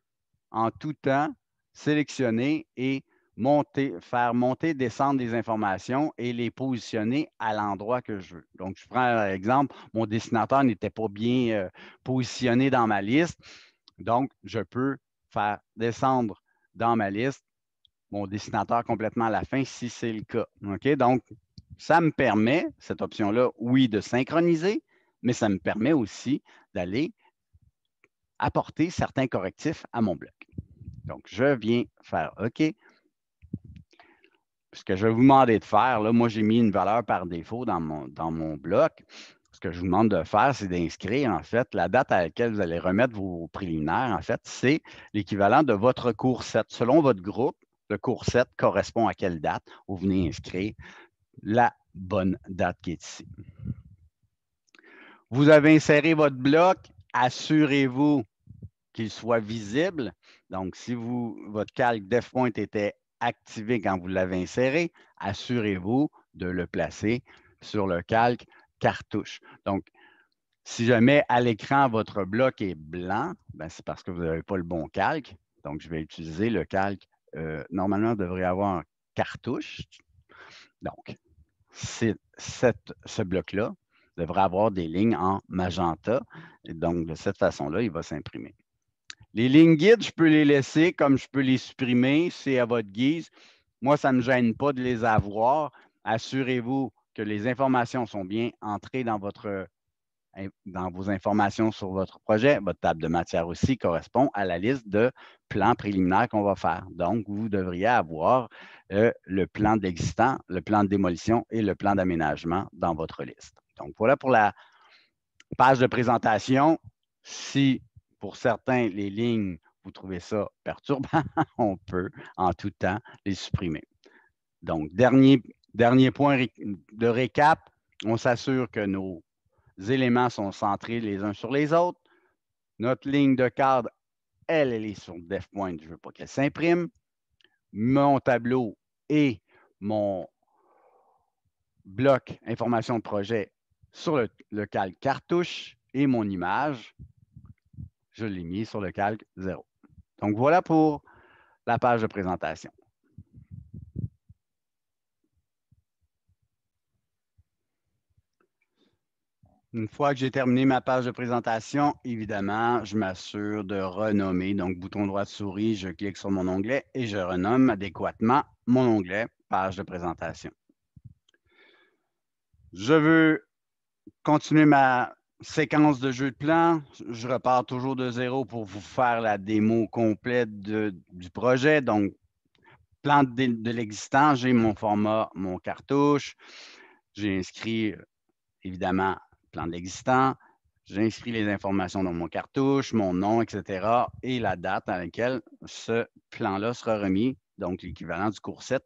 en tout temps sélectionner et faire monter, descendre des informations et les positionner à l'endroit que je veux. Donc, je prends par exemple, mon dessinateur n'était pas bien positionné dans ma liste. Donc, je peux faire descendre dans ma liste mon dessinateur complètement à la fin si c'est le cas. OK? Donc, ça me permet, cette option-là, oui, de synchroniser, mais ça me permet aussi d'aller apporter certains correctifs à mon bloc. Donc, je viens faire OK. Ce que je vais vous demander de faire, là, moi, j'ai mis une valeur par défaut dans mon bloc. Ce que je vous demande de faire, c'est d'inscrire, en fait, la date à laquelle vous allez remettre vos préliminaires, en fait, c'est l'équivalent de votre cours 7. Selon votre groupe, le cours 7 correspond à quelle date? Vous venez inscrire la bonne date qui est ici. Vous avez inséré votre bloc, assurez-vous qu'il soit visible. Donc, si votre calque DefPoint était activé quand vous l'avez inséré, assurez-vous de le placer sur le calque cartouche. Donc, si jamais à l'écran, votre bloc est blanc, c'est parce que vous n'avez pas le bon calque. Donc, je vais utiliser le calque. Normalement, on devrait avoir un cartouche. Donc, ce bloc-là devrait avoir des lignes en magenta. Et donc, de cette façon-là, il va s'imprimer. Les lignes guides, je peux les laisser comme je peux les supprimer. C'est à votre guise. Moi, ça ne me gêne pas de les avoir. Assurez-vous que les informations sont bien entrées dans vos informations sur votre projet. Votre table de matière aussi correspond à la liste de plans préliminaires qu'on va faire. Donc, vous devriez avoir le plan d'existant, le plan de démolition et le plan d'aménagement dans votre liste. Donc, voilà pour la page de présentation. Si, pour certains, les lignes, vous trouvez ça perturbant, on peut en tout temps les supprimer. Donc, dernier point de récap, on s'assure que nos éléments sont centrés les uns sur les autres. Notre ligne de cadre, elle est sur DefPoint. Je ne veux pas qu'elle s'imprime. Mon tableau et mon bloc information de projet sur le calque cartouche et mon image, je l'ai mis sur le calque 0. Donc, voilà pour la page de présentation. Une fois que j'ai terminé ma page de présentation, évidemment, je m'assure de renommer. Donc, bouton droit de souris, je clique sur mon onglet et je renomme adéquatement mon onglet page de présentation. Je veux continuer ma séquence de jeu de plan. Je repars toujours de 0 pour vous faire la démo complète du projet. Donc, plan de l'existant, j'ai mon format, mon cartouche. J'ai inscrit, évidemment, plan de l'existant. J'inscris les informations dans mon cartouche, mon nom, etc. et la date à laquelle ce plan-là sera remis, donc l'équivalent du cours 7.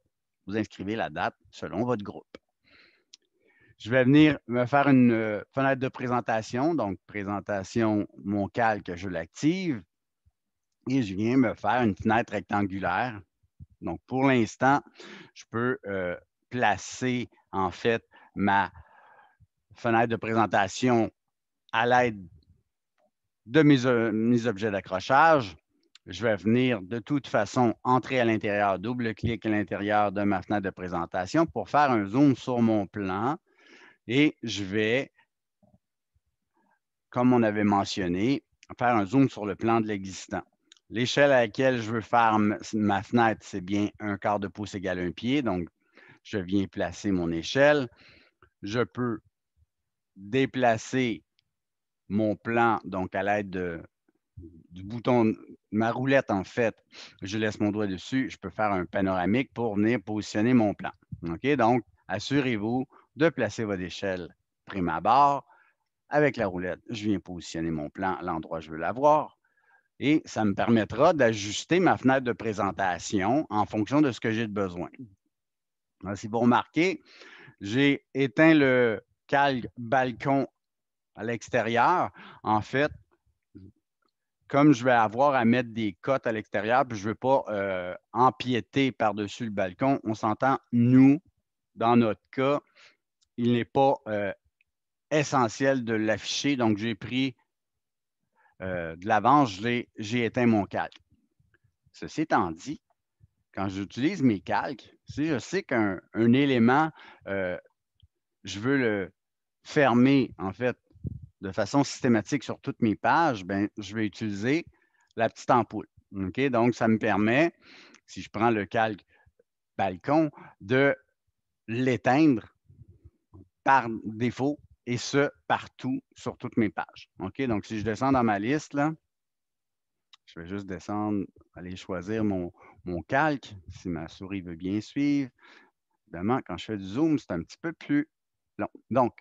Vous inscrivez la date selon votre groupe. Je vais venir me faire une fenêtre de présentation. Donc, présentation, mon calque, je l'active. Et je viens me faire une fenêtre rectangulaire. Donc, pour l'instant, je peux placer, en fait, ma fenêtre de présentation à l'aide de mes objets d'accrochage. Je vais venir de toute façon entrer à l'intérieur, double-clic à l'intérieur de ma fenêtre de présentation pour faire un zoom sur mon plan. Et je vais, comme on avait mentionné, faire un zoom sur le plan de l'existant. L'échelle à laquelle je veux faire ma fenêtre, c'est bien 1/4 de pouce égale 1 pied. Donc, je viens placer mon échelle. Je peux déplacer mon plan, donc à l'aide du bouton, ma roulette en fait, je laisse mon doigt dessus, je peux faire un panoramique pour venir positionner mon plan. OK? Donc, assurez-vous de placer votre échelle prime abord. Avec la roulette, je viens positionner mon plan à l'endroit où je veux l'avoir. et ça me permettra d'ajuster ma fenêtre de présentation en fonction de ce que j'ai de besoin. Alors, si vous remarquez, j'ai éteint le calque balcon à l'extérieur. En fait, comme je vais avoir à mettre des cotes à l'extérieur, puis je ne veux pas empiéter par-dessus le balcon, on s'entend, nous, dans notre cas, il n'est pas essentiel de l'afficher. Donc, j'ai pris de l'avance, j'ai éteint mon calque. Ceci étant dit, quand j'utilise mes calques, si je sais qu'un élément, je veux le fermer, en fait, de façon systématique sur toutes mes pages, ben, je vais utiliser la petite ampoule. OK? Donc, ça me permet, si je prends le calque balcon, de l'éteindre par défaut et ce, partout sur toutes mes pages. OK? Donc, si je descends dans ma liste, là, je vais juste descendre, aller choisir mon calque, si ma souris veut bien suivre. Évidemment, quand je fais du zoom, c'est un petit peu plus long. Donc,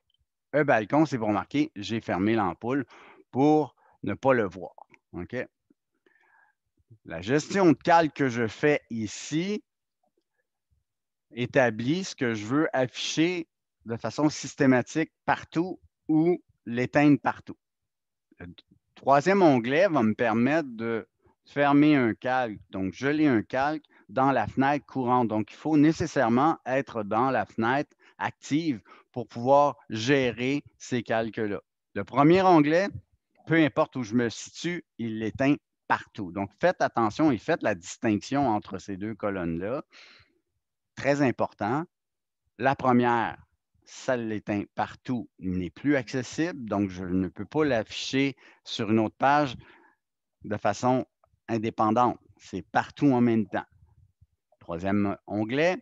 un balcon, c'est pour remarquer, j'ai fermé l'ampoule pour ne pas le voir. OK? La gestion de calque que je fais ici établit ce que je veux afficher de façon systématique partout ou l'éteindre partout. Le troisième onglet va me permettre de fermer un calque, donc geler un calque dans la fenêtre courante. Donc, il faut nécessairement être dans la fenêtre active pour pouvoir gérer ces calques-là. Le premier onglet, peu importe où je me situe, il l'éteint partout. Donc, faites attention et faites la distinction entre ces deux colonnes-là. Très important. La première, ça l'éteint partout, il n'est plus accessible, donc je ne peux pas l'afficher sur une autre page de façon indépendante. C'est partout en même temps. Troisième onglet,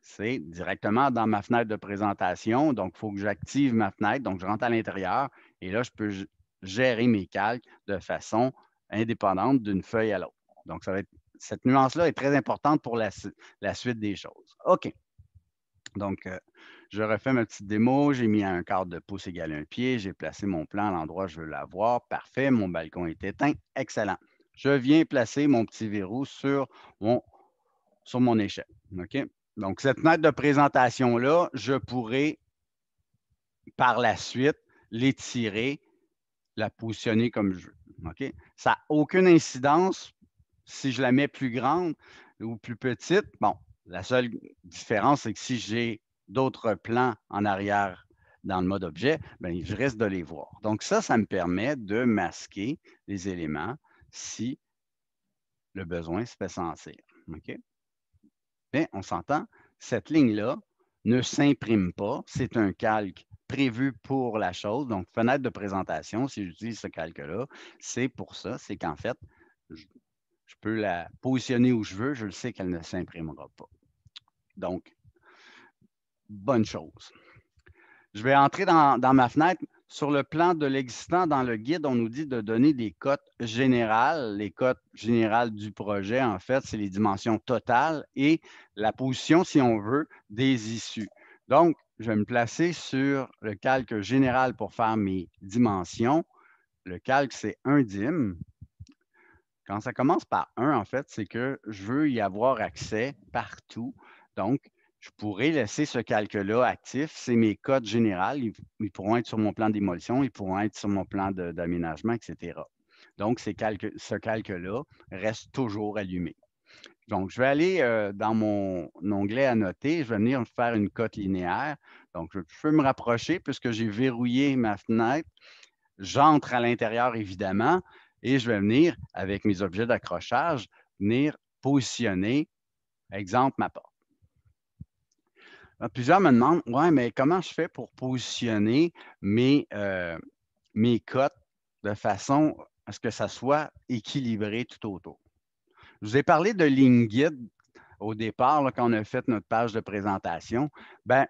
c'est directement dans ma fenêtre de présentation. Donc, il faut que j'active ma fenêtre. Donc, je rentre à l'intérieur et là, je peux gérer mes calques de façon indépendante d'une feuille à l'autre. Donc, cette nuance-là est très importante pour la suite des choses. OK. Donc, je refais ma petite démo. J'ai mis un quart de pouce égal à un pied. J'ai placé mon plan à l'endroit où je veux l'avoir. Parfait. Mon balcon est éteint. Excellent. Je viens placer mon petit verrou sur mon échelle. OK? Donc, cette fenêtre de présentation-là, je pourrais par la suite l'étirer, la positionner comme je veux. OK? Ça n'a aucune incidence si je la mets plus grande ou plus petite. Bon, la seule différence, c'est que si j'ai d'autres plans en arrière dans le mode objet, bien, je risque de les voir. Donc, ça me permet de masquer les éléments si le besoin se fait sentir. OK? Bien, on s'entend, cette ligne-là ne s'imprime pas. C'est un calque prévu pour la chose. Donc, fenêtre de présentation, si j'utilise ce calque-là, c'est pour ça. C'est qu'en fait, je peux la positionner où je veux. Je le sais qu'elle ne s'imprimera pas. Donc, bonne chose. Je vais entrer dans ma fenêtre. Sur le plan de l'existant, dans le guide, on nous dit de donner des cotes générales. Les cotes générales du projet, en fait, c'est les dimensions totales et la position, si on veut, des issues. Donc, je vais me placer sur le calque général pour faire mes dimensions. Le calque, c'est 1 dim. Quand ça commence par 1, en fait, c'est que je veux y avoir accès partout. Donc, je pourrais laisser ce calque-là actif. C'est mes codes générales. Ils pourront être sur mon plan d'émolition, ils pourront être sur mon plan d'aménagement, etc. Donc, ce calque-là reste toujours allumé. Donc, je vais aller dans mon onglet Annoter. Je vais venir faire une cote linéaire. Donc, je peux me rapprocher puisque j'ai verrouillé ma fenêtre. J'entre à l'intérieur, évidemment, et je vais venir, avec mes objets d'accrochage, venir positionner, exemple, ma porte. Plusieurs me demandent, ouais, mais comment je fais pour positionner mes cotes de façon à ce que ça soit équilibré tout autour? Je vous ai parlé de ligne guide au départ, là, quand on a fait notre page de présentation. Bien,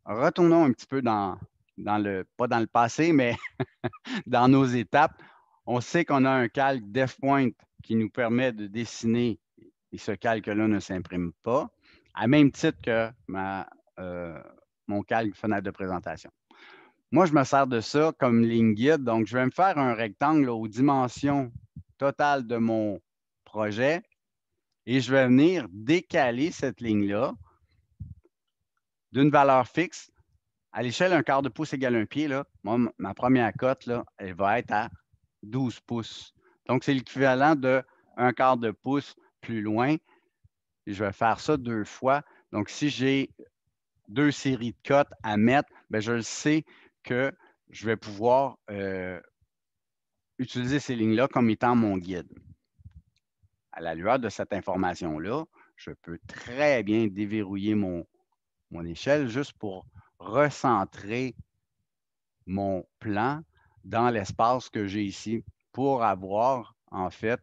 retournons un petit peu pas dans le passé, mais dans nos étapes. On sait qu'on a un calque def-point qui nous permet de dessiner et ce calque-là ne s'imprime pas, à même titre que mon calque fenêtre de présentation. Moi, je me sers de ça comme ligne guide. Donc, je vais me faire un rectangle aux dimensions totales de mon projet et je vais venir décaler cette ligne-là d'une valeur fixe. À l'échelle 1/4 de pouce égale 1 pied, là, moi, ma première cote, là, elle va être à 12 pouces. Donc, c'est l'équivalent de 1/4 de pouce plus loin. Et je vais faire ça 2 fois. Donc, si j'ai 2 séries de cotes à mettre, bien, je le sais que je vais pouvoir utiliser ces lignes-là comme étant mon guide. À la lueur de cette information-là, je peux très bien déverrouiller mon échelle juste pour recentrer mon plan dans l'espace que j'ai ici pour avoir, en fait,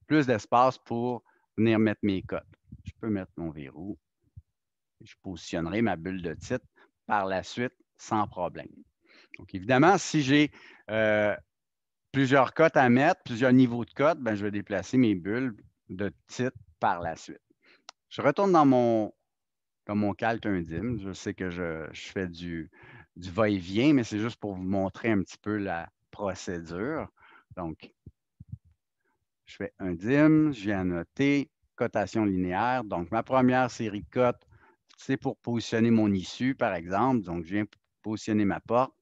plus d'espace pour venir mettre mes cotes. Je peux mettre mon verrou. Je positionnerai ma bulle de titre par la suite sans problème. Donc, évidemment, si j'ai plusieurs cotes à mettre, plusieurs niveaux de cotes, ben, je vais déplacer mes bulles de titre par la suite. Je retourne dans mon calque Undim. Je sais que je fais du va-et-vient, mais c'est juste pour vous montrer un petit peu la procédure. Donc, je fais Undim, je viens noter cotation linéaire. Donc, ma première série de cotes, c'est pour positionner mon issue, par exemple. Donc, je viens positionner ma porte.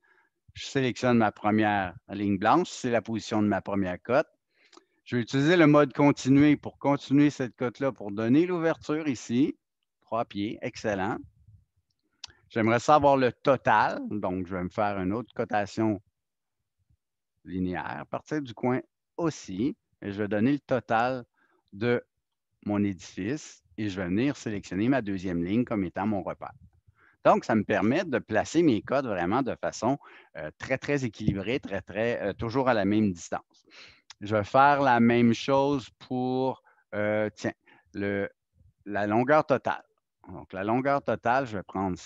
Je sélectionne ma première ligne blanche, c'est la position de ma première cote. Je vais utiliser le mode continuer pour continuer cette cote-là pour donner l'ouverture ici. 3 pieds, excellent. J'aimerais savoir le total, donc je vais me faire une autre cotation linéaire à partir du coin aussi, et je vais donner le total de mon édifice et je vais venir sélectionner ma deuxième ligne comme étant mon repère. Donc, ça me permet de placer mes codes vraiment de façon très, très équilibrée, toujours à la même distance. Je vais faire la même chose pour, la longueur totale. Donc, la longueur totale, je vais prendre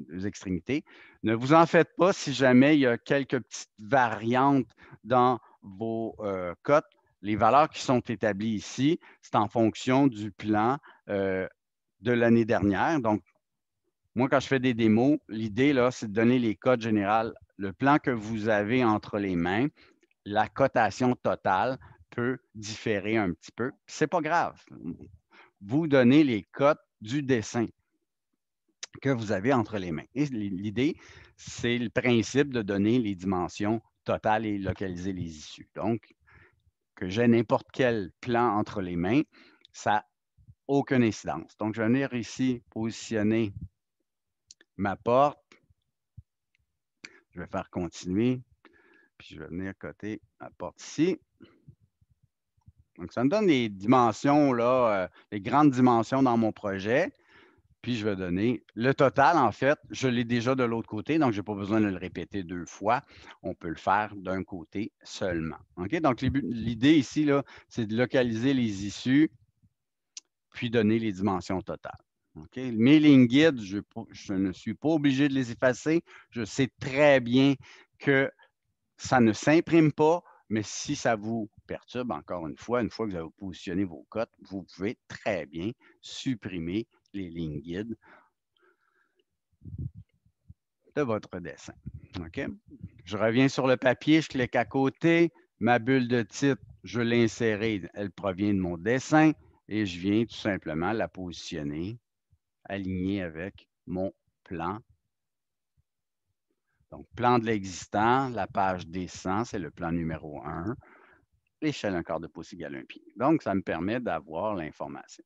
les extrémités. Ne vous en faites pas si jamais il y a quelques petites variantes dans vos cotes. Les valeurs qui sont établies ici, c'est en fonction du plan de l'année dernière. Donc, moi, quand je fais des démos, l'idée, là, c'est de donner les cotes générales. Le plan que vous avez entre les mains, la cotation totale peut différer un petit peu. Ce n'est pas grave. Vous donnez les cotes du dessin que vous avez entre les mains. Et l'idée, c'est le principe de donner les dimensions totales et localiser les issues. Donc, que j'ai n'importe quel plan entre les mains, ça n'a aucune incidence. Donc, je vais venir ici positionner ma porte. Je vais faire continuer. Puis, je vais venir coter ma porte ici. Donc, ça me donne les dimensions, là, les grandes dimensions dans mon projet. Puis, je vais donner le total, en fait, je l'ai déjà de l'autre côté, donc je n'ai pas besoin de le répéter 2 fois. On peut le faire d'un côté seulement. OK? Donc, l'idée ici, là, c'est de localiser les issues, puis donner les dimensions totales. OK? Mes lignes guides, je ne suis pas obligé de les effacer. Je sais très bien que ça ne s'imprime pas, mais si ça vous perturbe, encore une fois que vous avez positionné vos cotes, vous pouvez très bien supprimer les lignes guides de votre dessin. OK? Je reviens sur le papier, je clique à côté. Ma bulle de titre, je l'ai insérée, elle provient de mon dessin et je viens tout simplement la positionner alignée avec mon plan. Donc, plan de l'existant, la page descend, c'est le plan numéro 1. L'échelle 1/4 de pouce égale 1 pied. Donc, ça me permet d'avoir l'information.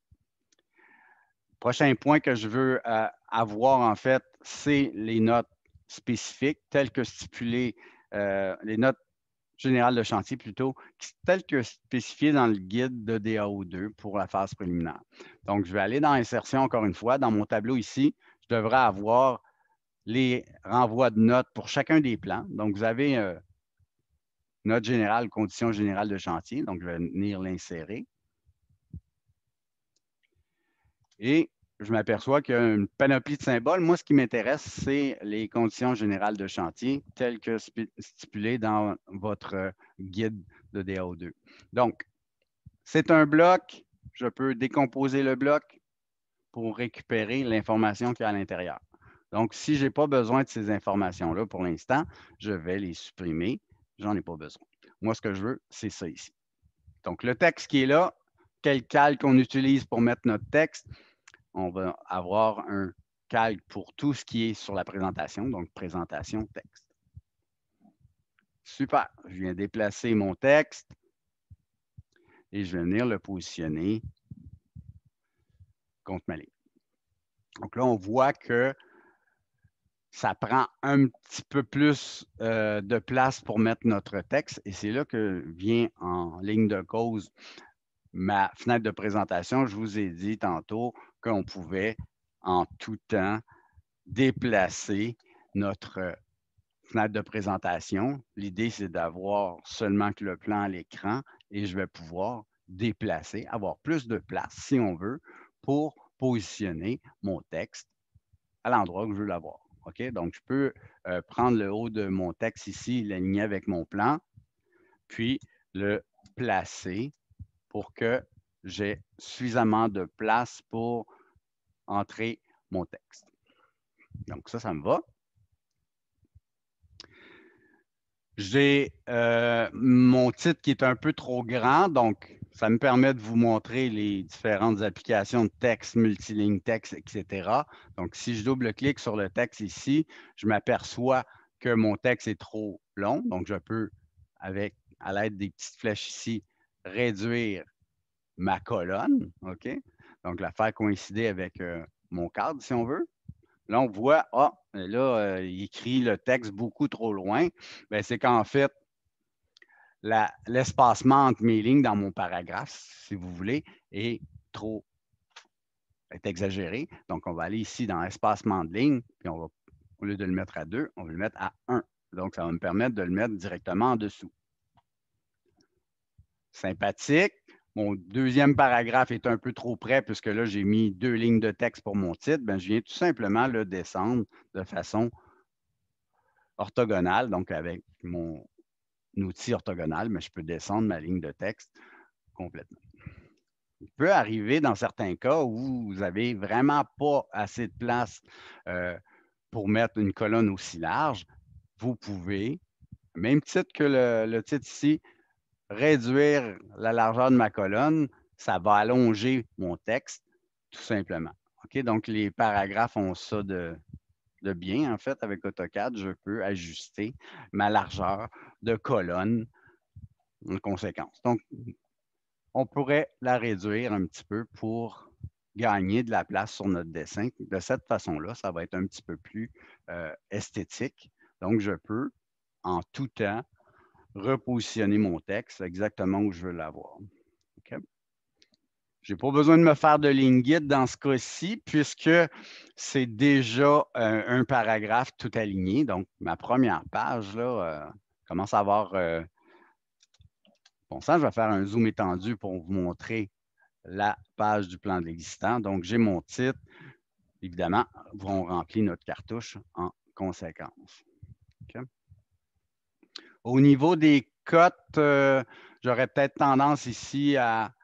Prochain point que je veux avoir, en fait, c'est les notes spécifiques telles que stipulées, les notes générales de chantier plutôt, telles que spécifiées dans le guide de DAO2 pour la phase préliminaire. Donc, je vais aller dans Insertion encore une fois. Dans mon tableau ici, je devrais avoir les renvois de notes pour chacun des plans. Donc, vous avez note générale, conditions générales de chantier. Donc, je vais venir l'insérer. Et je m'aperçois qu'il y a une panoplie de symboles. Moi, ce qui m'intéresse, c'est les conditions générales de chantier telles que stipulées dans votre guide de DAO2. Donc, c'est un bloc. Je peux décomposer le bloc pour récupérer l'information qu'il y a à l'intérieur. Donc, si je n'ai pas besoin de ces informations-là pour l'instant, je vais les supprimer. J'en ai pas besoin. Moi, ce que je veux, c'est ça ici. Donc, le texte qui est là, quel calque on utilise pour mettre notre texte? On va avoir un calque pour tout ce qui est sur la présentation, donc présentation texte. Super, je viens déplacer mon texte et je vais venir le positionner contre ma ligne. Donc là, on voit que ça prend un petit peu plus de place pour mettre notre texte et c'est là que vient en ligne de cause ma fenêtre de présentation. Je vous ai dit tantôt qu'on pouvait en tout temps déplacer notre fenêtre de présentation. L'idée, c'est d'avoir seulement que le plan à l'écran et je vais pouvoir déplacer, avoir plus de place, si on veut, pour positionner mon texte à l'endroit où je veux l'avoir. OK? Donc, je peux prendre le haut de mon texte ici, l'aligner avec mon plan, puis le placer pour que j'ai suffisamment de place pour entrer mon texte. Donc, ça me va. J'ai mon titre qui est un peu trop grand, donc ça me permet de vous montrer les différentes applications de texte, multiligne texte, etc. Donc, si je double-clique sur le texte ici, je m'aperçois que mon texte est trop long. Donc, je peux, à l'aide des petites flèches ici, réduire ma colonne. OK? Donc, la faire coïncider avec mon cadre, si on veut. Là, on voit, là, il écrit le texte beaucoup trop loin. Bien, c'est qu'en fait, l'espacement entre mes lignes dans mon paragraphe, si vous voulez, est exagéré. Donc, on va aller ici dans espacement de lignes, puis on va, au lieu de le mettre à 2, on va le mettre à 1. Donc, ça va me permettre de le mettre directement en dessous. Sympathique. Mon deuxième paragraphe est un peu trop près puisque là, j'ai mis 2 lignes de texte pour mon titre. Bien, je viens tout simplement le descendre de façon orthogonale, donc avec mon outil orthogonal, mais je peux descendre ma ligne de texte complètement. Il peut arriver dans certains cas où vous n'avez vraiment pas assez de place pour mettre une colonne aussi large. Vous pouvez, même titre que le titre ici, réduire la largeur de ma colonne. Ça va allonger mon texte, tout simplement. OK? Donc, les paragraphes ont ça de bien, en fait, avec AutoCAD. Je peux ajuster ma largeur de colonne en conséquence. Donc, on pourrait la réduire un petit peu pour gagner de la place sur notre dessin. De cette façon-là, ça va être un petit peu plus esthétique. Donc, je peux, en tout temps, repositionner mon texte exactement où je veux l'avoir. Okay? Je n'ai pas besoin de me faire de ligne guide dans ce cas-ci, puisque c'est déjà un paragraphe tout aligné. Donc, ma première page là, commence à avoir bon sens. Je vais faire un zoom étendu pour vous montrer la page du plan de l'existant. Donc, j'ai mon titre. Évidemment, on remplit notre cartouche en conséquence. Okay? Au niveau des cotes, j'aurais peut-être tendance ici à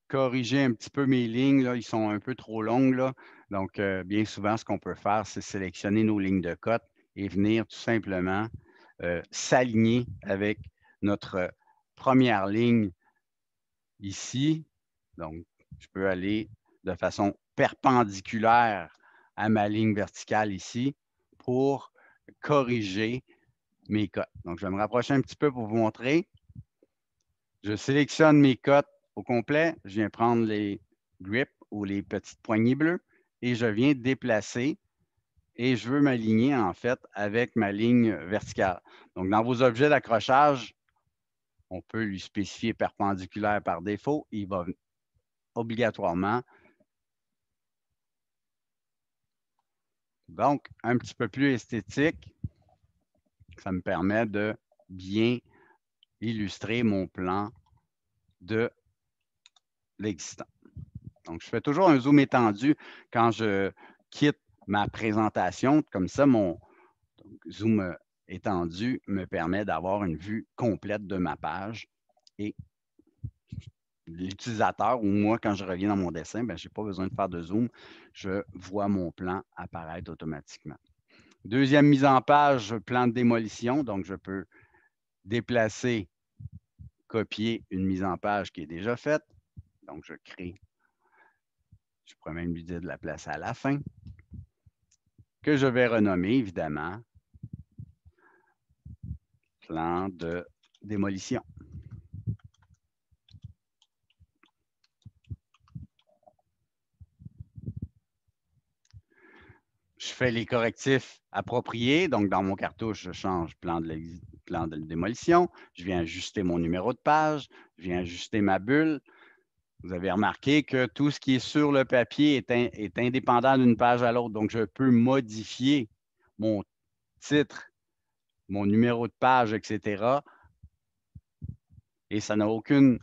corriger un petit peu mes lignes. Là. Ils sont un peu trop longues. Là. Donc, bien souvent, ce qu'on peut faire, c'est sélectionner nos lignes de cote et venir tout simplement s'aligner avec notre première ligne ici. Donc, je peux aller de façon perpendiculaire à ma ligne verticale ici pour corriger mes cotes. Donc, je vais me rapprocher un petit peu pour vous montrer. Je sélectionne mes cotes au complet. Je viens prendre les grips ou les petites poignées bleues et je viens déplacer et je veux m'aligner en fait avec ma ligne verticale. Donc, dans vos objets d'accrochage, on peut lui spécifier perpendiculaire par défaut. Il va obligatoirement. Donc, un petit peu plus esthétique, ça me permet de bien illustrer mon plan de l'existant. Donc, je fais toujours un zoom étendu quand je quitte ma présentation. Comme ça, mon zoom étendu me permet d'avoir une vue complète de ma page. Et l'utilisateur ou moi, quand je reviens dans mon dessin, ben, je n'ai pas besoin de faire de zoom. Je vois mon plan apparaître automatiquement. Deuxième mise en page, plan de démolition. Donc, je peux déplacer, copier une mise en page qui est déjà faite. Donc, je crée. Je pourrais même lui dire de la placer à la fin, que je vais renommer, évidemment, plan de démolition. Je fais les correctifs appropriés. Donc, dans mon cartouche, je change plan de démolition. Je viens ajuster mon numéro de page. Je viens ajuster ma bulle. Vous avez remarqué que tout ce qui est sur le papier est indépendant d'une page à l'autre. Donc, je peux modifier mon titre, mon numéro de page, etc. Et ça n'a aucune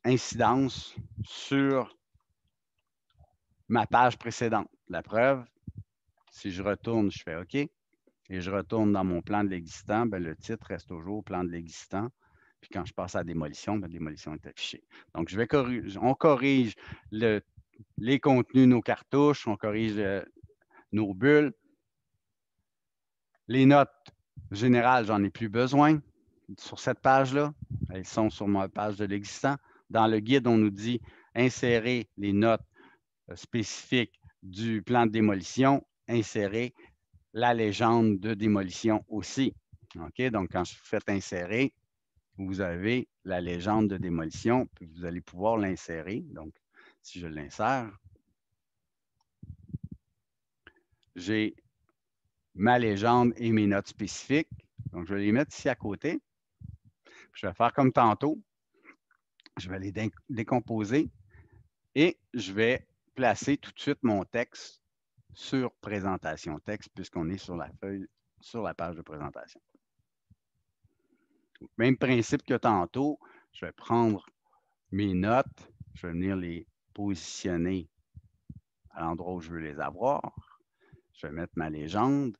incidence sur ma page précédente. La preuve, si je retourne, je fais OK, et je retourne dans mon plan de l'existant, le titre reste toujours plan de l'existant. Puis quand je passe à la démolition, la démolition est affichée. Donc, on corrige les contenus de nos cartouches, on corrige nos bulles. Les notes générales, j'en ai plus besoin sur cette page-là. Elles sont sur ma page de l'existant. Dans le guide, on nous dit insérer les notes spécifiques du plan de démolition, insérer la légende de démolition aussi. OK? Donc, quand vous faites insérer, vous avez la légende de démolition, puis vous allez pouvoir l'insérer. Donc, si je l'insère, j'ai ma légende et mes notes spécifiques. Donc, je vais les mettre ici à côté. Je vais faire comme tantôt. Je vais les décomposer et je vais placer tout de suite mon texte sur présentation texte puisqu'on est sur la feuille, sur la page de présentation. Même principe que tantôt, je vais prendre mes notes, je vais venir les positionner à l'endroit où je veux les avoir. Je vais mettre ma légende.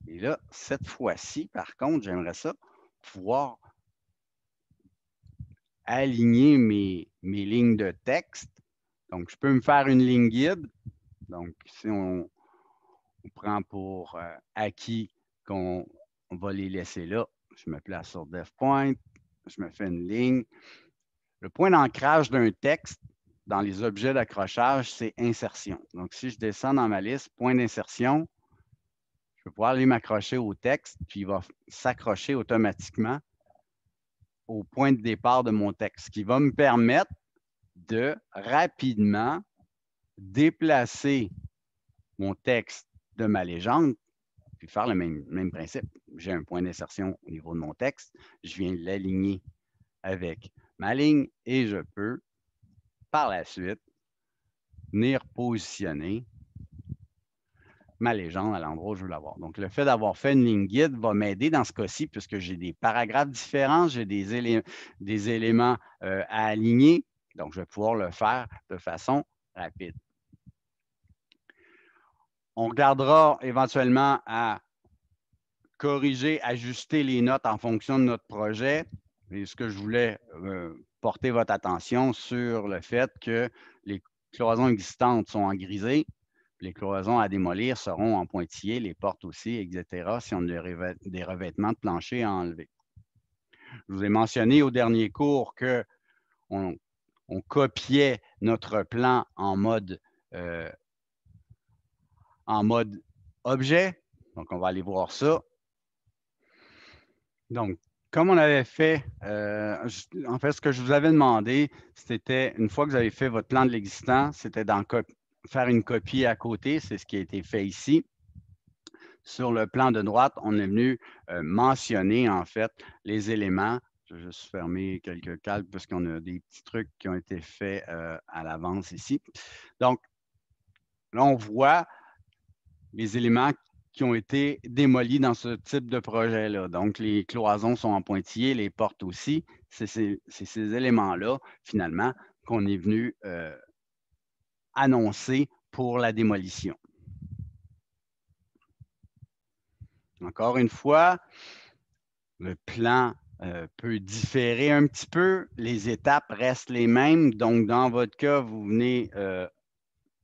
Et là, cette fois-ci, par contre, j'aimerais ça pouvoir aligner mes lignes de texte. Donc, je peux me faire une ligne guide. Donc, si on prend pour acquis qu'on va les laisser là, je me place sur DefPoint, je me fais une ligne. Le point d'ancrage d'un texte dans les objets d'accrochage, c'est insertion. Donc, si je descends dans ma liste, point d'insertion, je vais pouvoir aller m'accrocher au texte, puis il va s'accrocher automatiquement au point de départ de mon texte, ce qui va me permettre de rapidement déplacer mon texte de ma légende, puis faire le même principe. J'ai un point d'insertion au niveau de mon texte, je viens l'aligner avec ma ligne et je peux, par la suite, venir positionner ma légende à l'endroit où je veux l'avoir. Donc, le fait d'avoir fait une ligne guide va m'aider dans ce cas-ci, puisque j'ai des paragraphes différents, j'ai des éléments à aligner. Donc, je vais pouvoir le faire de façon rapide. On regardera éventuellement à corriger, ajuster les notes en fonction de notre projet. Et ce que je voulais porter votre attention sur le fait que les cloisons existantes sont en grisé, les cloisons à démolir seront en pointillé, les portes aussi, etc., si on a des revêtements de plancher à enlever. Je vous ai mentionné au dernier cours qu'on copiait notre plan en mode objet. Donc, on va aller voir ça. Donc, comme on avait fait, en fait, ce que je vous avais demandé, c'était, une fois que vous avez fait votre plan de l'existant, c'était d'en faire une copie à côté. C'est ce qui a été fait ici. Sur le plan de droite, on est venu mentionner, en fait, les éléments. Je vais juste fermer quelques calques puisqu'on a des petits trucs qui ont été faits à l'avance ici. Donc, là, on voit les éléments qui ont été démolis dans ce type de projet-là. Donc, les cloisons sont en pointillé, les portes aussi. C'est ces éléments-là, finalement, qu'on est venu annoncer pour la démolition. Encore une fois, le plan peut différer un petit peu. Les étapes restent les mêmes. Donc, dans votre cas, vous venez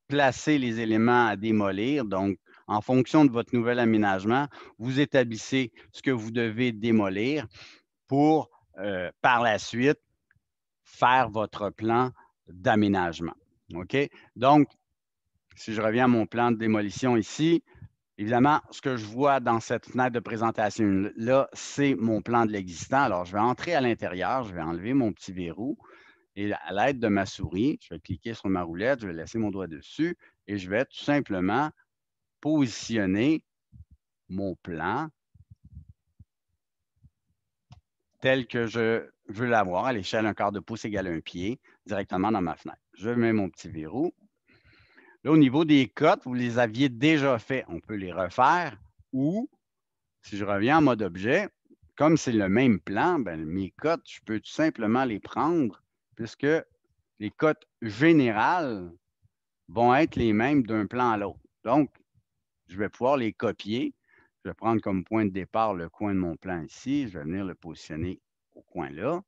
placer les éléments à démolir. Donc, en fonction de votre nouvel aménagement, vous établissez ce que vous devez démolir pour, par la suite, faire votre plan d'aménagement. OK? Donc, si je reviens à mon plan de démolition ici, évidemment, ce que je vois dans cette fenêtre de présentation-là, c'est mon plan de l'existant. Alors, je vais entrer à l'intérieur, je vais enlever mon petit verrou et à l'aide de ma souris, je vais cliquer sur ma roulette, je vais laisser mon doigt dessus et je vais tout simplement positionner mon plan tel que je veux l'avoir à l'échelle 1/4 de pouce égale 1 pied directement dans ma fenêtre. Je mets mon petit verrou. Là, au niveau des cotes, vous les aviez déjà fait. On peut les refaire ou, si je reviens en mode objet, comme c'est le même plan, ben, mes cotes, je peux tout simplement les prendre puisque les cotes générales vont être les mêmes d'un plan à l'autre. Donc, je vais pouvoir les copier. Je vais prendre comme point de départ le coin de mon plan ici. Je vais venir le positionner au coin là.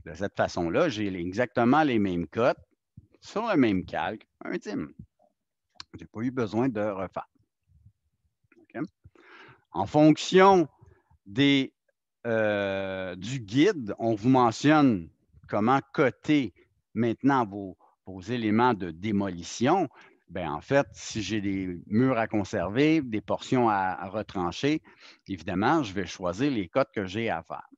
De cette façon-là, j'ai exactement les mêmes cotes sur le même calque, un dim. Je n'ai pas eu besoin de refaire. Okay? En fonction du guide, on vous mentionne comment coter maintenant vos éléments de démolition. Bien, en fait, si j'ai des murs à conserver, des portions à retrancher, évidemment, je vais choisir les cotes que j'ai à faire.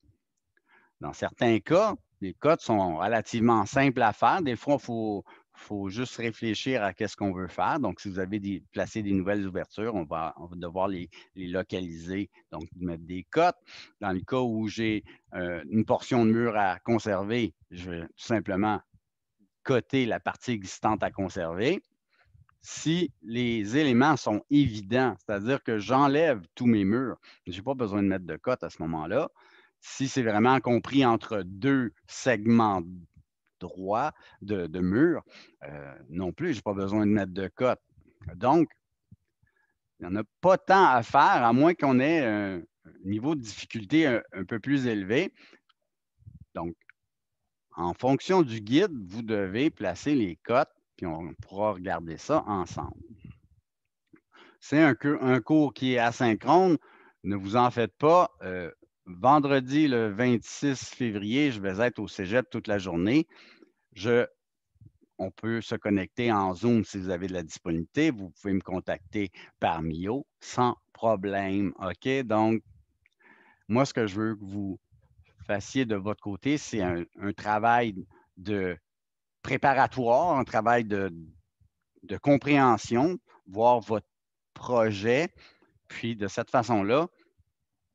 Dans certains cas, les cotes sont relativement simples à faire. Des fois, il faut juste réfléchir à ce qu'on veut faire. Donc, si vous avez placé des nouvelles ouvertures, on va devoir les localiser, donc mettre des cotes. Dans le cas où j'ai une portion de mur à conserver, je vais tout simplement coter la partie existante à conserver. Si les éléments sont évidents, c'est-à-dire que j'enlève tous mes murs, je n'ai pas besoin de mettre de cote à ce moment-là. Si c'est vraiment compris entre deux segments droits de mur, non plus, je n'ai pas besoin de mettre de cote. Donc, il n'y en a pas tant à faire, à moins qu'on ait un niveau de difficulté un peu plus élevé. Donc, en fonction du guide, vous devez placer les cotes, puis on pourra regarder ça ensemble. C'est un cours qui est asynchrone. Ne vous en faites pas. Vendredi, le 26 février, je vais être au cégep toute la journée. On peut se connecter en Zoom si vous avez de la disponibilité. Vous pouvez me contacter par Mio sans problème. OK? Donc, moi, ce que je veux que vous fassiez de votre côté, c'est un travail de préparatoire, un travail de compréhension, voir votre projet. Puis, de cette façon-là,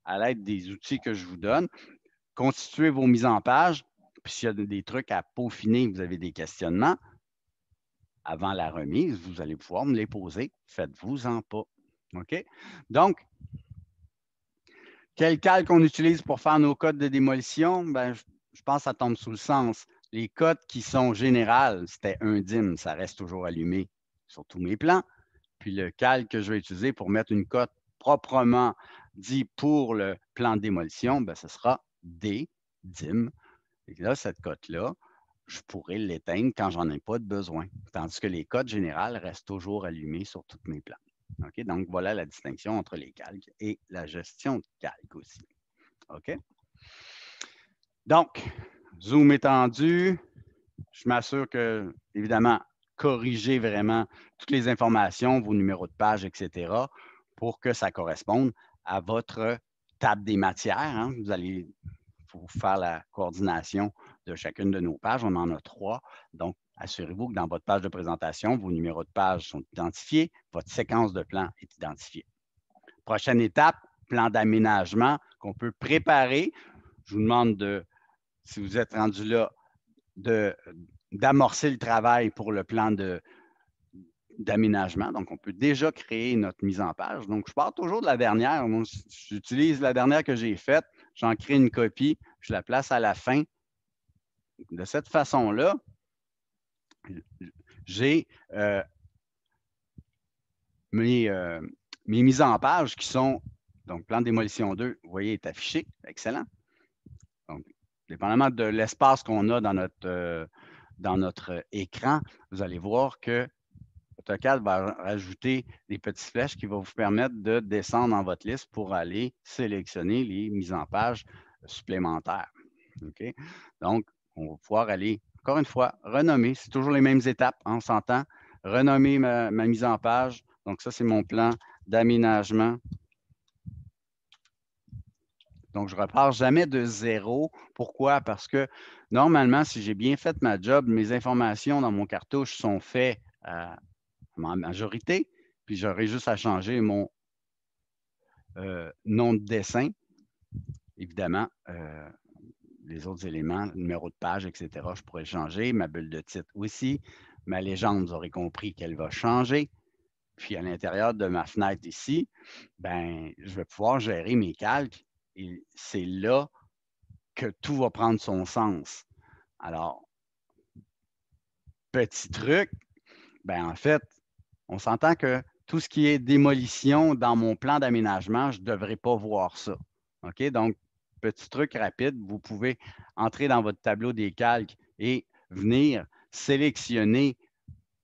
à l'aide des outils que je vous donne, constituez vos mises en page. Puis, s'il y a des trucs à peaufiner, vous avez des questionnements, avant la remise, vous allez pouvoir me les poser. Faites-vous-en pas. OK? Donc, quel calque on utilise pour faire nos codes de démolition? Ben, je pense que ça tombe sous le sens. Les codes qui sont générales, c'était un dim, ça reste toujours allumé sur tous mes plans. Puis le calque que je vais utiliser pour mettre une cote proprement dit pour le plan de démolition, ben, ce sera D, dim. Et là, cette cote-là, je pourrais l'éteindre quand j'en ai pas de besoin. Tandis que les codes générales restent toujours allumés sur tous mes plans. OK? Donc, voilà la distinction entre les calques et la gestion de calque aussi. OK? Donc, zoom étendu, je m'assure que, évidemment, corrigez vraiment toutes les informations, vos numéros de page, etc., pour que ça corresponde à votre table des matières. Hein. Vous allez faire la coordination de chacune de nos pages. On en a 3. Donc, assurez-vous que dans votre page de présentation, vos numéros de page sont identifiés, votre séquence de plan est identifiée. Prochaine étape, plan d'aménagement qu'on peut préparer. Je vous demande si vous êtes rendu là, d'amorcer le travail pour le plan d'aménagement. Donc, on peut déjà créer notre mise en page. Donc, je pars toujours de la dernière. J'utilise la dernière que j'ai faite, j'en crée une copie, je la place à la fin. De cette façon-là, j'ai mes mises en page qui sont Donc, plan de démolition 2, vous voyez, est affiché. Excellent. Donc, dépendamment de l'espace qu'on a dans notre écran, vous allez voir que AutoCAD va rajouter des petites flèches qui vont vous permettre de descendre dans votre liste pour aller sélectionner les mises en page supplémentaires. OK? Donc, on va pouvoir aller, encore une fois, renommer. C'est toujours les mêmes étapes, hein, on s'entend. Renommer ma mise en page. Donc, ça, c'est mon plan d'aménagement. Donc, je ne repars jamais de zéro. Pourquoi? Parce que normalement, si j'ai bien fait ma job, mes informations dans mon cartouche sont faites en majorité, puis j'aurai juste à changer mon nom de dessin. Évidemment, les autres éléments, le numéro de page, etc., je pourrais le changer. Ma bulle de titre aussi. Ma légende, vous aurez compris qu'elle va changer. Puis à l'intérieur de ma fenêtre ici, ben, je vais pouvoir gérer mes calques et c'est là que tout va prendre son sens. Alors, petit truc, ben, en fait, on s'entend que tout ce qui est démolition dans mon plan d'aménagement, je ne devrais pas voir ça. OK? Donc, petit truc rapide, vous pouvez entrer dans votre tableau des calques et venir sélectionner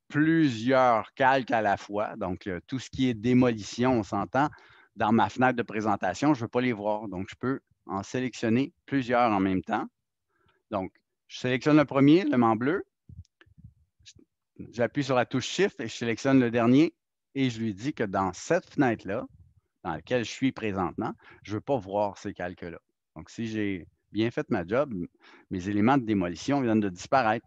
plusieurs calques à la fois. Donc, tout ce qui est démolition, on s'entend, dans ma fenêtre de présentation, je ne veux pas les voir. Donc, je peux en sélectionner plusieurs en même temps. Donc, je sélectionne le premier, l'élément bleu. J'appuie sur la touche Shift et je sélectionne le dernier et je lui dis que dans cette fenêtre-là, dans laquelle je suis présentement, je ne veux pas voir ces calques-là. Donc, si j'ai bien fait ma job, mes éléments de démolition viennent de disparaître.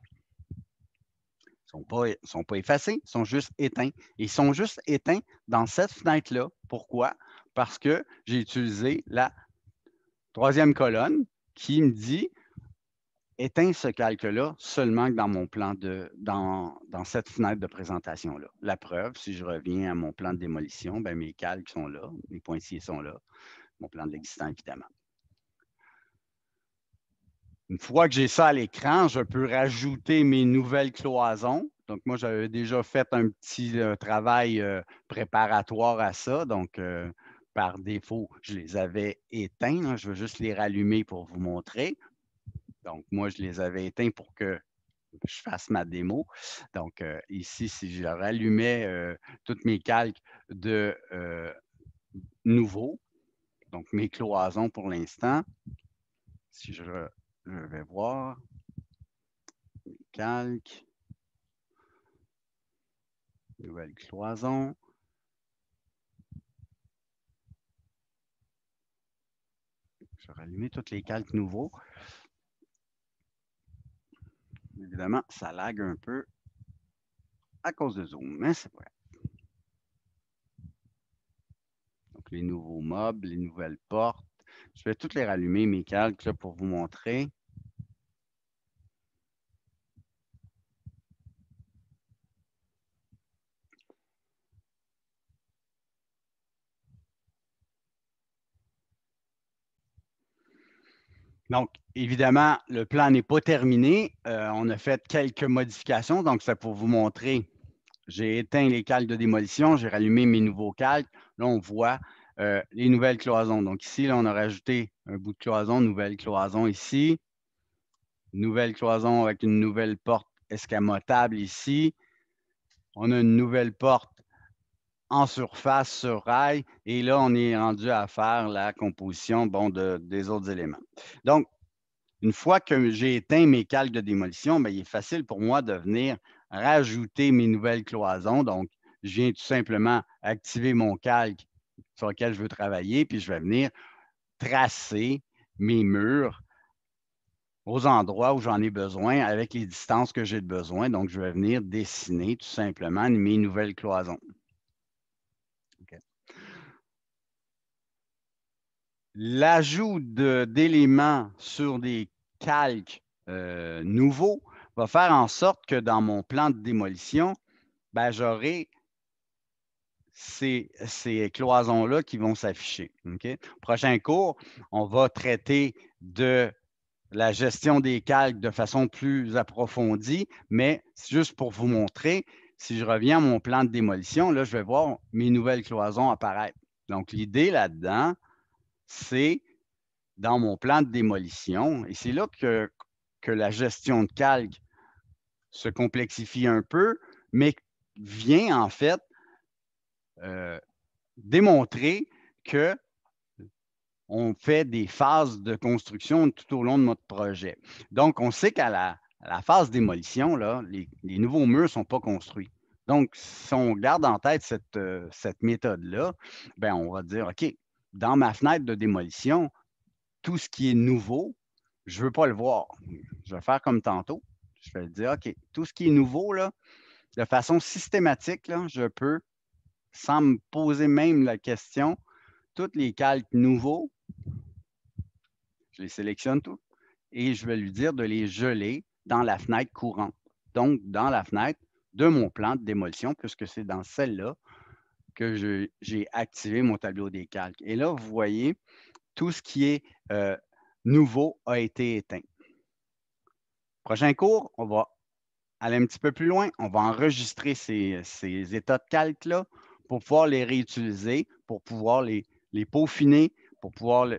Ils ne sont pas effacés, ils sont juste éteints. Et ils sont juste éteints dans cette fenêtre-là. Pourquoi? Parce que j'ai utilisé la troisième colonne qui me dit éteins ce calque-là seulement dans mon plan dans cette fenêtre de présentation-là. La preuve, si je reviens à mon plan de démolition, ben mes calques sont là, mes pointillés sont là, mon plan de l'existant, évidemment. Une fois que j'ai ça à l'écran, je peux rajouter mes nouvelles cloisons. Donc, moi, j'avais déjà fait un petit travail préparatoire à ça. Donc, par défaut, je les avais éteints. Hein. Je veux juste les rallumer pour vous montrer. Donc, moi, je les avais éteints pour que je fasse ma démo. Donc, ici, si je rallumais toutes mes calques de nouveau, donc mes cloisons pour l'instant, si je vais voir, calque, nouvelle cloison. Je vais rallumer tous les calques nouveaux. Évidemment, ça lag un peu à cause de Zoom, mais c'est vrai. Donc, les nouveaux mobs, les nouvelles portes. Je vais toutes les rallumer, mes calques, là, pour vous montrer. Donc, évidemment, le plan n'est pas terminé. On a fait quelques modifications. Donc, c'est pour vous montrer. J'ai éteint les calques de démolition. J'ai rallumé mes nouveaux calques. Là, on voit les nouvelles cloisons. Donc, ici, là, on a rajouté un bout de cloison, nouvelle cloison ici. Nouvelle cloison avec une nouvelle porte escamotable ici. On a une nouvelle porte en surface sur rail. Et là, on est rendu à faire la composition des autres éléments. Donc, une fois que j'ai éteint mes calques de démolition, bien, il est facile pour moi de venir rajouter mes nouvelles cloisons. Donc, je viens tout simplement activer mon calque sur lequel je veux travailler, puis je vais venir tracer mes murs aux endroits où j'en ai besoin avec les distances que j'ai besoin. Donc, je vais venir dessiner tout simplement mes nouvelles cloisons. Okay. L'ajout d'éléments sur des calques nouveaux va faire en sorte que dans mon plan de démolition, ben, j'aurai ces cloisons-là qui vont s'afficher. Okay? Prochain cours, on va traiter de la gestion des calques de façon plus approfondie, mais juste pour vous montrer, si je reviens à mon plan de démolition, là, je vais voir mes nouvelles cloisons apparaître. Donc, l'idée là-dedans, c'est dans mon plan de démolition. Et c'est là que la gestion de calque se complexifie un peu, mais vient en fait démontrer que on fait des phases de construction tout au long de notre projet. Donc, on sait qu'à la phase démolition, là, les nouveaux murs ne sont pas construits. Donc, si on garde en tête cette méthode-là, ben, on va dire, OK, dans ma fenêtre de démolition, tout ce qui est nouveau, je ne veux pas le voir. Je vais faire comme tantôt. Je vais dire, OK, tout ce qui est nouveau, là, de façon systématique, là, je peux, sans me poser même la question, tous les calques nouveaux, je les sélectionne tous et je vais lui dire de les geler dans la fenêtre courante. Donc, dans la fenêtre de mon plan de démolition, puisque c'est dans celle-là que j'ai activé mon tableau des calques. Et là, vous voyez, tout ce qui est nouveau a été éteint. Prochain cours, on va aller un petit peu plus loin. On va enregistrer ces états de calque-là pour pouvoir les réutiliser, pour pouvoir les peaufiner, pour pouvoir,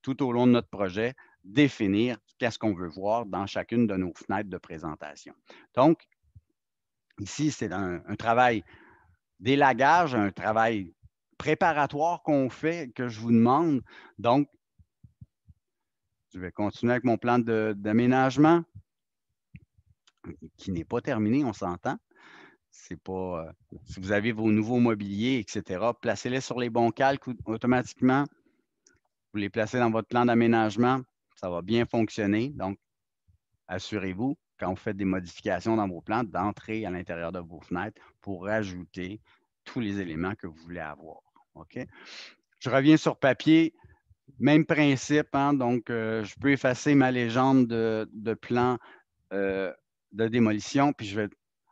tout au long de notre projet, définir qu'est-ce qu'on veut voir dans chacune de nos fenêtres de présentation. Donc, ici, c'est un travail d'élagage, un travail préparatoire qu'on fait, que je vous demande. Donc, je vais continuer avec mon plan d'aménagement qui n'est pas terminé, on s'entend. C'est pas, si vous avez vos nouveaux mobiliers, etc., placez-les sur les bons calques automatiquement. Vous les placez dans votre plan d'aménagement, ça va bien fonctionner. Donc, assurez-vous, quand vous faites des modifications dans vos plans, d'entrer à l'intérieur de vos fenêtres pour rajouter tous les éléments que vous voulez avoir. OK? Je reviens sur papier. Même principe, hein? Donc, je peux effacer ma légende de plan de démolition, puis je vais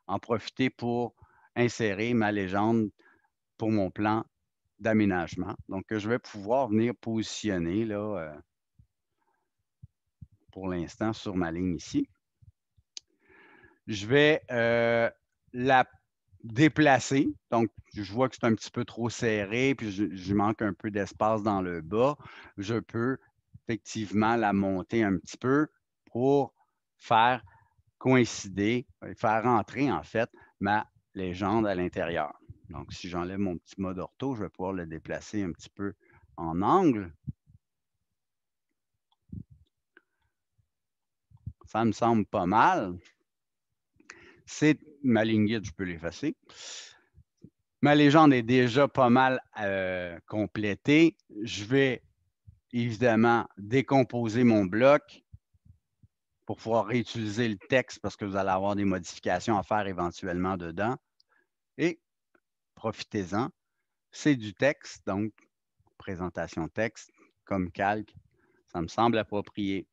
en profiter pour insérer ma légende pour mon plan d'aménagement. Donc, je vais pouvoir venir positionner là, pour l'instant sur ma ligne ici. Je vais la déplacer. Donc, je vois que c'est un petit peu trop serré, puis je manque un peu d'espace dans le bas. Je peux effectivement la monter un petit peu pour faire coïncider, faire rentrer en fait ma légende à l'intérieur. Donc, si j'enlève mon petit mode ortho, je vais pouvoir le déplacer un petit peu en angle. Ça me semble pas mal. C'est ma ligne guide, je peux l'effacer. Ma légende est déjà pas mal complétée. Je vais évidemment décomposer mon bloc pour pouvoir réutiliser le texte parce que vous allez avoir des modifications à faire éventuellement dedans. Et profitez-en. C'est du texte, donc présentation texte comme calque. Ça me semble approprié.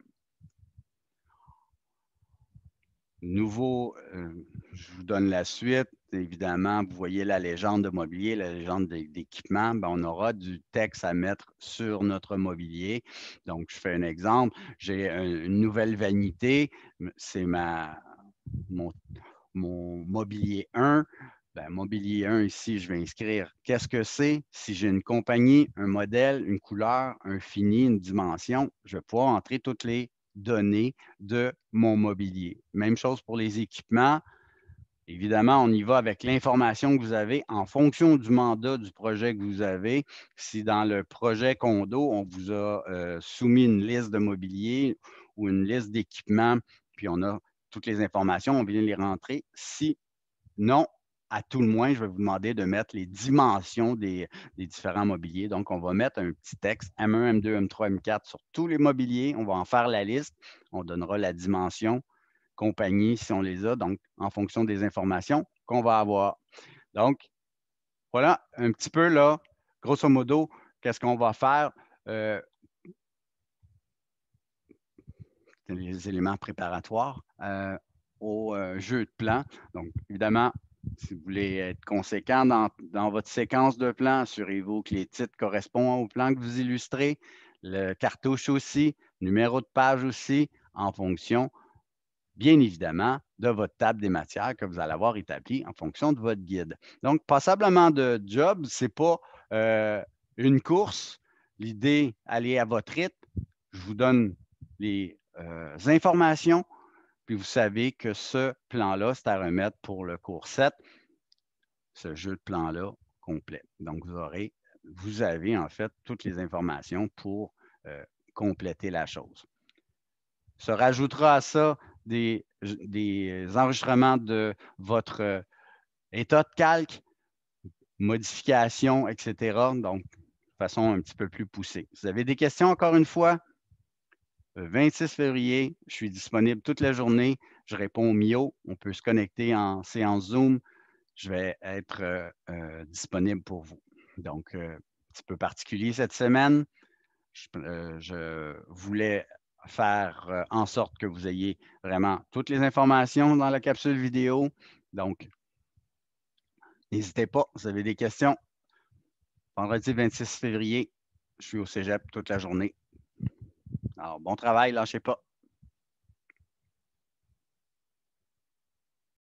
Nouveau, je vous donne la suite. Évidemment, vous voyez la légende de mobilier, la légende d'équipement. Ben, on aura du texte à mettre sur notre mobilier. Donc, je fais un exemple. J'ai une nouvelle vanité. C'est mon mobilier 1. Ben, mobilier 1, ici, je vais inscrire qu'est-ce que c'est. Si j'ai une compagnie, un modèle, une couleur, un fini, une dimension, je vais pouvoir entrer toutes les données de mon mobilier. Même chose pour les équipements. Évidemment, on y va avec l'information que vous avez en fonction du mandat du projet que vous avez. Si dans le projet condo, on vous a soumis une liste de mobilier ou une liste d'équipements, puis on a toutes les informations, on vient les rentrer. Si non, à tout le moins, je vais vous demander de mettre les dimensions des différents mobiliers. Donc, on va mettre un petit texte M1, M2, M3, M4 sur tous les mobiliers. On va en faire la liste. On donnera la dimension, compagnie, si on les a, donc en fonction des informations qu'on va avoir. Donc, voilà un petit peu là, grosso modo, qu'est-ce qu'on va faire? Les éléments préparatoires au jeu de plan. Donc, évidemment, si vous voulez être conséquent dans votre séquence de plans, assurez-vous que les titres correspondent au plan que vous illustrez, le cartouche aussi, numéro de page aussi, en fonction, bien évidemment, de votre table des matières que vous allez avoir établie en fonction de votre guide. Donc, passablement de job, ce n'est pas une course, l'idée, allez à votre rythme. Je vous donne les informations, puis vous savez que ce plan-là, c'est à remettre pour le cours 7, ce jeu de plan-là complet. Donc, vous avez en fait toutes les informations pour compléter la chose. Se rajoutera à ça des enregistrements de votre état de calque, modifications, etc. Donc, de façon un petit peu plus poussée. Si vous avez des questions, encore une fois, le 26 février, je suis disponible toute la journée. Je réponds au MIO. On peut se connecter en séance Zoom. Je vais être disponible pour vous. Donc, un petit peu particulier cette semaine. Je voulais faire en sorte que vous ayez vraiment toutes les informations dans la capsule vidéo. Donc, n'hésitez pas, vous avez des questions. Vendredi 26 février, je suis au cégep toute la journée. Alors, bon travail, lâchez pas.